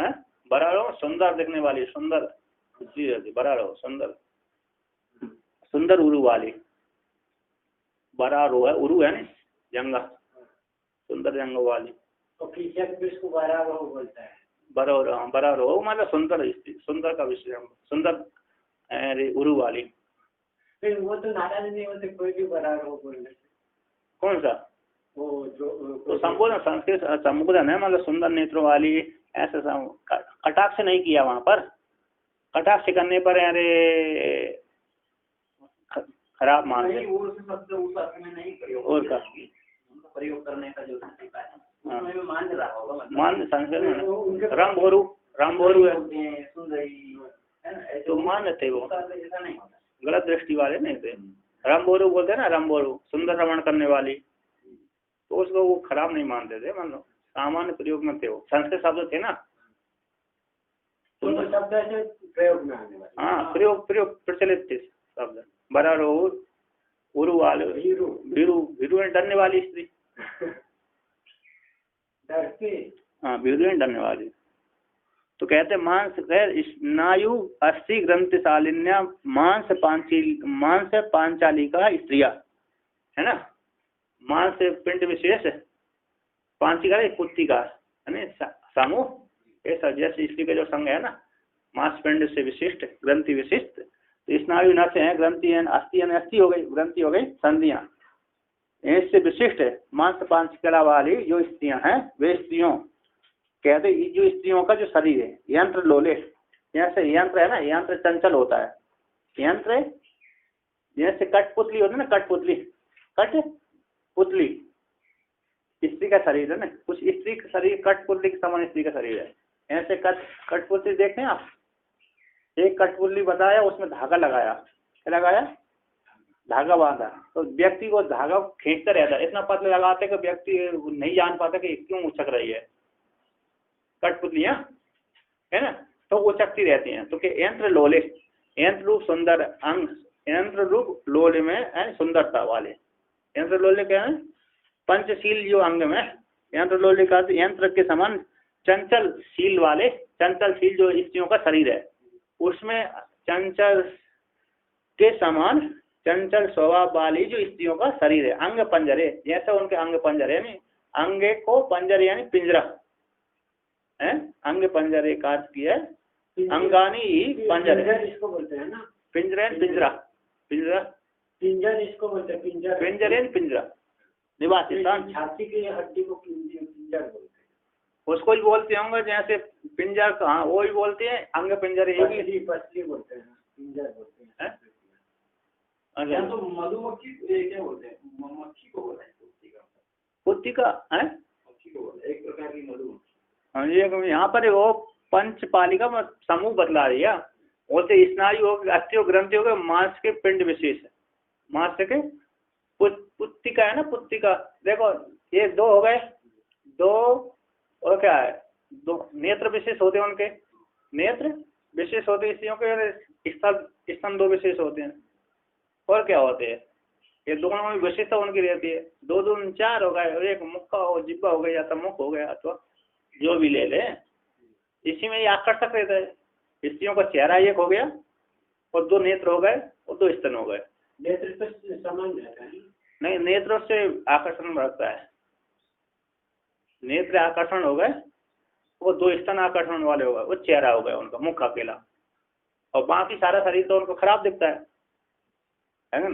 हैं। बरारो सुंदर दिखने वाली, सुंदर बरारो, सुंदर उरु वाली बरारो है। उरु है ना जंगा, सुंदर जंग वाली। तो कीचक भी इसको बरारो बोलता है। बरारो मतलब सुंदर स्त्री, सुंदर का विषय, सुंदर उरु वाली। फिर वो तो नाराज नहीं होते कोई भी बरारो बोलने से। कौन सा? वो जो तो संबोधन संस्कृत संबोधन है, मतलब सुंदर नेत्रों वाली, ऐसा कटाक्ष नहीं किया वहां पर। कटाक्ष करने पर अरे खराब मान नहीं, वो शब्द उस अर्थ में नहीं प्रयोग, और का प्रयोग करने का जो तरीका है उसमें मान रहा होगा, मान संस्कृत में रामभोरू है, सुंदरी है ना, तो मान थे वो, ऐसा नहीं होता, गलत दृष्टि वाले नहीं थे। रामभोरू बोलते ना, रामभोरू सुंदर रमण करने वाली, तो उसको वो खराब नहीं मानते थे, मान लो सामान्य प्रयोग में थे वो, संस्कृत शब्द थे ना, सुंदर शब्द ऐसे प्रयोग में आने वाले। हाँ, प्रयोग प्रचलित थे शब्द। बरारो उरु वाले वीरू वीरू डरने वाली स्त्री। हाँ वीरू डरने वाली। तो कहते मांस स्नायु अस्थि ग्रंथिशालिन्या मांस पांचालिका स्त्रिया, है ना। मांस पिंड विशेष पांचिका पुत्तिका है समूह ऐसा, जैसे स्त्री का जो संघ है ना, मांस पिंड से विशिष्ट ग्रंथि विशिष्ट। तो स्नायु न से है, ग्रंथि है, अस्थि अस्थि हो गई, ग्रंथि हो गई, संधियां इससे विशिष्ट मांस पांचिका वाली जो स्त्रियां हैं वे स्त्रियों कहते जो स्त्रियों का जो शरीर है यंत्र लोले, जैसे यंत्र है ना, यंत्र चंचल होता है। यंत्र जैसे कठपुतली होती है ना, कठपुतली स्त्री का शरीर है ना, कुछ स्त्री का शरीर कठपुतली के समान स्त्री का शरीर है। ऐसे कठपुतली देखते हैं आप, एक कठपुतली बताया उसमें धागा लगाया, क्या लगाया, धागा बांधा, तो व्यक्ति को धागा खींचता रहता है, इतना पतला लगाते कि व्यक्ति नहीं जान पाता कि क्यों उछक रही है। कठपुतलियां है ना, तो उछकती रहती हैं। तो कि यंत्र लोले, यंत्र रूप सुंदर अंग, यंत्र रूप लोले में सुंदरता वाले। यंत्र लोले क्या है, पंचशील जो अंग में यंत्र लोले का यंत्र के समान चंचल शील वाले, चंचल शील जो स्त्रियों का शरीर है उसमें चंचल के समान चंचल स्वभाव वाली जो स्त्रियों का शरीर है। अंग पंजरे, जैसा उनके अंग पंजरे यानी अंगे को पंजरे यानी पिंजरा है, अंग पंजरे का अर्थ किया अंगानी पंजरे इसको बोलते हैं ना, पिंजरे पिंजरा, पिंजरा पिंजर इसको बोलते हैं, पिंजर पिंजरे पिंजरा निवासी स्थान, छाती की हड्डी को पिंजर बोलते हैं। उसको ही बोलते होंगे जैसे पिंजर, हाँ वो ही बोलते हैं, अंग पिंजरे पसली बोलते हैं, पिंजर बोलते हैं। अच्छा तो मधुमक्खी क्या बोलते हैं, मक्खी को बोलते हैं, पुत्तिका है, मक्खी को बोलते हैं, एक प्रकार की मधुमक्खी। हाँ ये यहाँ पर वो पंचपालिका में समूह बतला दिया। बोलते स्नायु हो गए, अस्थि ग्रंथि हो गए, मांस के पिंड विशेष है, मांस के पुत्तिका है ना, पुत्तिका देखो ये दो हो गए, दो और क्या है, दो नेत्र विशेष होते हैं उनके, नेत्र विशेष होते हैं स्त्रियों के, स्तन दो विशेष होते हैं। और क्या होते हैं, ये दोनों में विशेषता उनकी रहती है। दो दून चार हो गए, और एक मुक्का हो, जिब्बा हो गया, या मुख हो गया, अथवा जो भी ले ले, इसी में ये आकर्षक रहता है। स्त्रियों का चेहरा एक हो गया और दो नेत्र हो गए और दो स्तन हो गए। नेत्र तो समान रहता है नहीं, नेत्र से आकर्षण बढ़ता है, नेत्र आकर्षण हो गए, वो दो स्तन आकर्षण वाले हो गए, वो चेहरा हो गया उनका, मुख अकेला, और बाकी सारा शरीर तो उनको खराब दिखता है ना।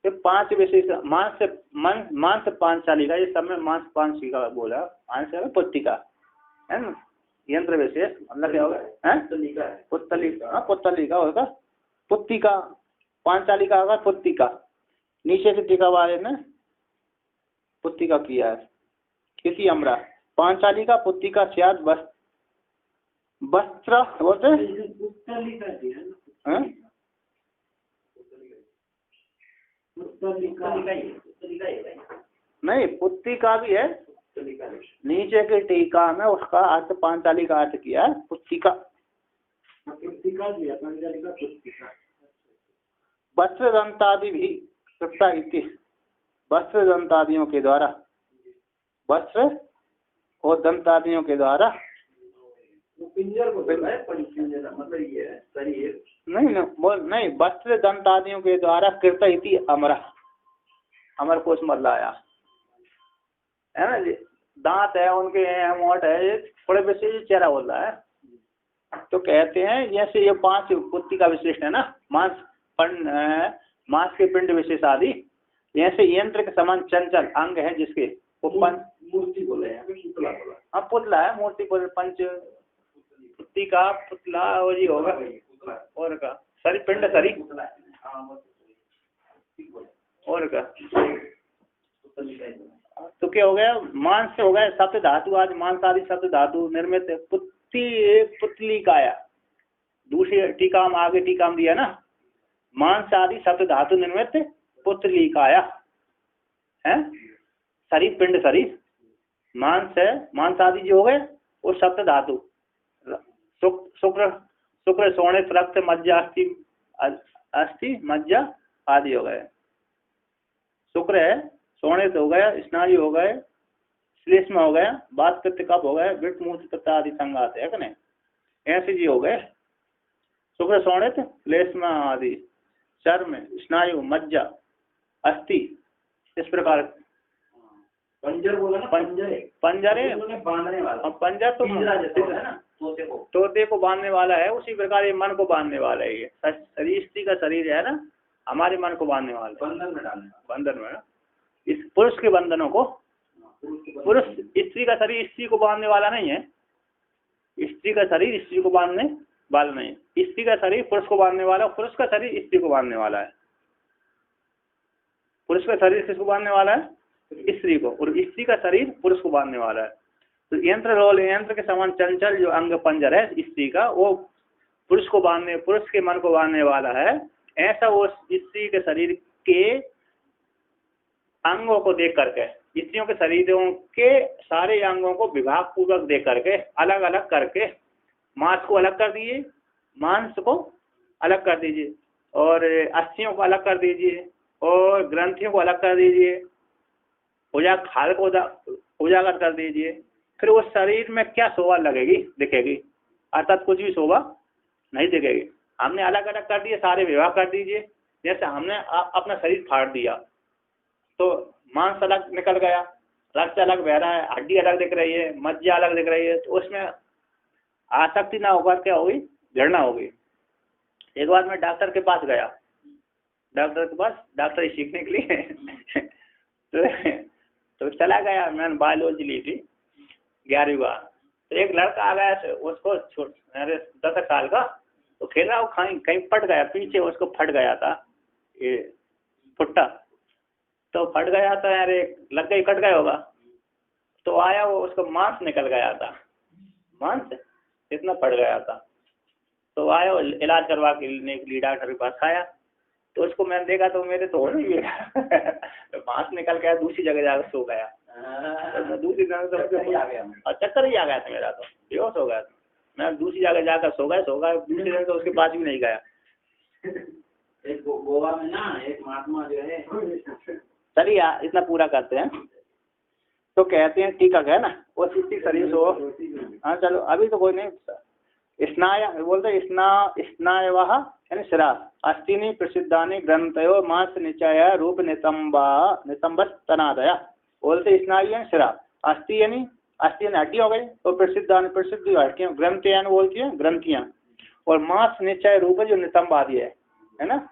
तो पांच विशेष मांस पांचशालिका, ये सब में मांस पांचशिका बोला, मांस पुत्तिका है ना, यंत्र विशेष मतलब क्या होगा, पुत्तलिका होगा, पुत्तिका, पांचालिका होगा पुत्तिका, नीचे से टीका वाले ने पुत्तिका किया है, किसी अमरा पांचालिका पुत्तिका स्याद वस्त्र बोलते नहीं, पुत्तिका भी है, नीचे के टीका में उसका अर्थ पांचालिका अर्थ किया है, पुत्तिका वस्त्र दंतादि भी कृता इति, वस्त्र दंतादियों के द्वारा, वस्त्र और दंतादियों के द्वारा, पिंजर को मतलब ये है शरीर, नहीं वस्त्र दंतादियों के द्वारा कृत इति अमरा, अमर कोश मतलब आया है ना, दांत है उनके, मोट है, थोड़े वैसे चेहरा बोल रहा है। तो कहते हैं जैसे ये पांच पुत्तिका विशिष्ट है ना, मांस के पिंड विशेष आदि, जैसे यंत्र के समान चंचल अंग है जिसके वो मूर्ति बोले, हाँ पुतला है, मूर्ति पंच पुत्तिका, पुतला और ये होगा, और का सरी पिंड सरी, और का तो क्या हो गया, मांस से हो गया सप्त धातु, आज मांस आदि सप्त धातु निर्मित पुतली काया, दूसरी टीका में आगे टीका में दिया ना, मांस आदि सप्त धातु निर्मित पुतली काया है, शरीर पिंड शरीर, मांस है, मांस आदि जो हो गए वो सप्त धातु, शुक्र सोने रक्त मज्जा अस्थि मज्जा आदि हो गए। शुक्र है, शोणित हो गया, स्नायु हो गए, श्लेष्मा हो गया, बात पित्त कफ हो गया, विट मूत्र पित्त आदि संघात है कि नहीं, ऐसे जी हो गए। शुक्र, शोणित, श्लेष्मा आदि, चर्म, स्नायु, मज्जा, अस्थि, इस प्रकार। पंजर बोला ना, पंजर बांधने वाला, पंजर तो है ना, तोते को बांधने वाला है, उसी प्रकार ये मन को बांधने वाला है। ये शरीर, स्त्री का शरीर है ना, हमारे मन को बांधने वाला है, बंधन में डालने, बंधन में। इस पुरुष के बंधनों को, पुरुष, स्त्री का शरीर स्त्री को बांधने वाला नहीं है, स्त्री का शरीर स्त्री को बांधने वाला नहीं, स्त्री का शरीर पुरुष को बांधने वाला, पुरुष का शरीर स्त्री को बांधने वाला है। पुरुष का शरीर किसको बांधने वाला है? स्त्री को, और स्त्री का शरीर पुरुष को बांधने वाला है। तो यंत्र रोल, यंत्र के समान चंचल जो अंग पंजर है स्त्री का, वो पुरुष को बांधने, पुरुष के मन को बांधने वाला है। ऐसा वो स्त्री के शरीर के अंगों को देख करके, स्त्रियों के शरीरों के सारे अंगों को विभाग पूर्वक देख करके, अलग अलग करके, मांस को अलग कर दीजिए, मांस को अलग कर दीजिए, और अस्थियों को अलग कर दीजिए, और ग्रंथियों को अलग कर दीजिए, खाल को उजागर कर दीजिए। फिर उस शरीर में क्या शोभा लगेगी, दिखेगी? अर्थात कुछ भी शोभा नहीं दिखेगी। हमने अलग अलग कर दिए, सारे विभाग कर दीजिए। जैसे हमने अपना शरीर फाड़ दिया तो मांस अलग निकल गया, रक्त अलग बह रहा है, हड्डी अलग दिख रही है, मज्जा अलग दिख रही है, तो उसमें आसक्ति ना होकर क्या होगी? घृणा होगी। एक बार मैं डॉक्टर के पास गया, डॉक्टरी सीखने के लिए तो चला गया, मैंने बायोलॉजी ली थी 11वीं बार। तो एक लड़का आ गया, उसको 10 साल का, तो खेल रहा, वो कहीं फट गया, पीछे उसको फट गया था ये फुट्टा, तो फट गया था, अरे लग गई, कट गया होगा। तो आया वो, उसको मांस निकल गया था, मांस इतना फट गया था। तो आया, इलाज करवा के लिए डॉक्टर के पास आया, तो उसको मैंने देखा तो मेरे तो हो नहीं गया तो मांस निकल गया, दूसरी जगह जाकर सो गया। तो दूसरी जगह और चक्कर ही आ गया था मेरा, तो बेहोश हो गया था मैं। दूसरी जगह जाकर सो गया, दूसरी जगह तो उसके पास भी नहीं गया। एक गोवा में ना एक महात्मा जो है, चलिए इतना पूरा करते हैं। तो कहते हैं टीका है ना, वो शिष्टि शरीर हो। हाँ चलो, अभी तो कोई नहीं। स्नाय बोलते, स्नायवः यानी शिरास, अस्थिनि प्रसिद्धानि ग्रंथयो मांस निचय रूप नितंबस्तनादया। बोलते स्नायु यानी शिरास, अस्थि यानी हड्डी हो गई, और प्रसिद्धानि प्रसिद्धि हड्डियां, ग्रंथ यानी बोलती है ग्रंथियां, और मांस निचय रूप जो नितंब आदि है ना,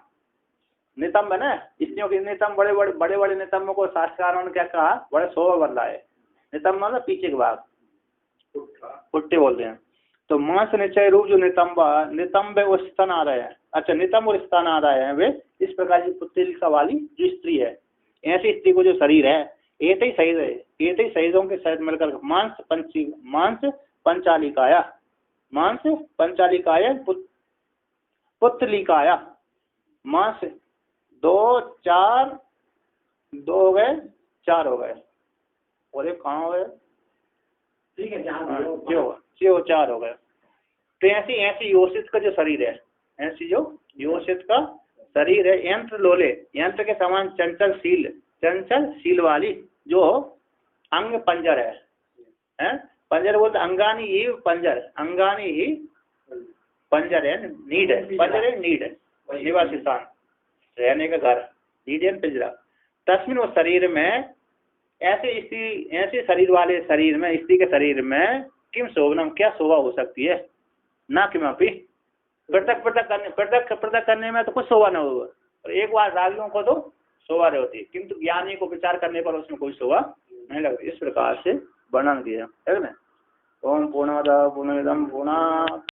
नितंब है ना, स्त्रियों के नितंब, बड़े बड़े नितंब को शास्त्रकारों ने क्या कहा? बड़े शोभा बदला है। नितंब मतलब पीछे के भाग, पुट्टे बोलते हैं। तो मांस निचय रूप जो नितंब है, वो स्तन आ रहे हैं। अच्छा, नितंब और स्तन आ रहे हैं, वे इस प्रकार की पुत्तलिका वाली जो स्त्री है, ऐसी स्त्री को जो शरीर है, एक ही शरीर है, एक ही शरीरों के साथ मिलकर मांस पंचालिकाया, मांस पंचालिकाया, पुत्तलिकाया, मांस 2 4 2 हो गए, 4 हो गए, और एक कहाँ हो गए? ठीक है, जो 4 हो गए। तो ऐसी योषित का जो शरीर है, ऐसी जो योषित का शरीर है, यंत्र लोले, यंत्र के समान चंचल शील वाली जो अंग पंजर है? पंजर बोलते अंगानी ही पंजर, अंगानी ही पंजर है, नीड है, पंजर है नीड है, निवासी स्थान, रहने का घर, नीड है पिंजरा। तस्मिन उस शरीर में, ऐसे शरीर वाले शरीर में, स्त्री के शरीर में किम शोभनम, क्या शोभा हो सकती है? ना किमपि, पृथक करने में तो कुछ शोभा न होगा, और एक बार रागियों को तो शोभा रहती है, किंतु ज्ञानी को विचार करने पर उसमें कोई शोभा नहीं लगती। इस प्रकार से वर्णन किया है ना। ओम पूर्णमदः पूर्णमिदं पूर्णात्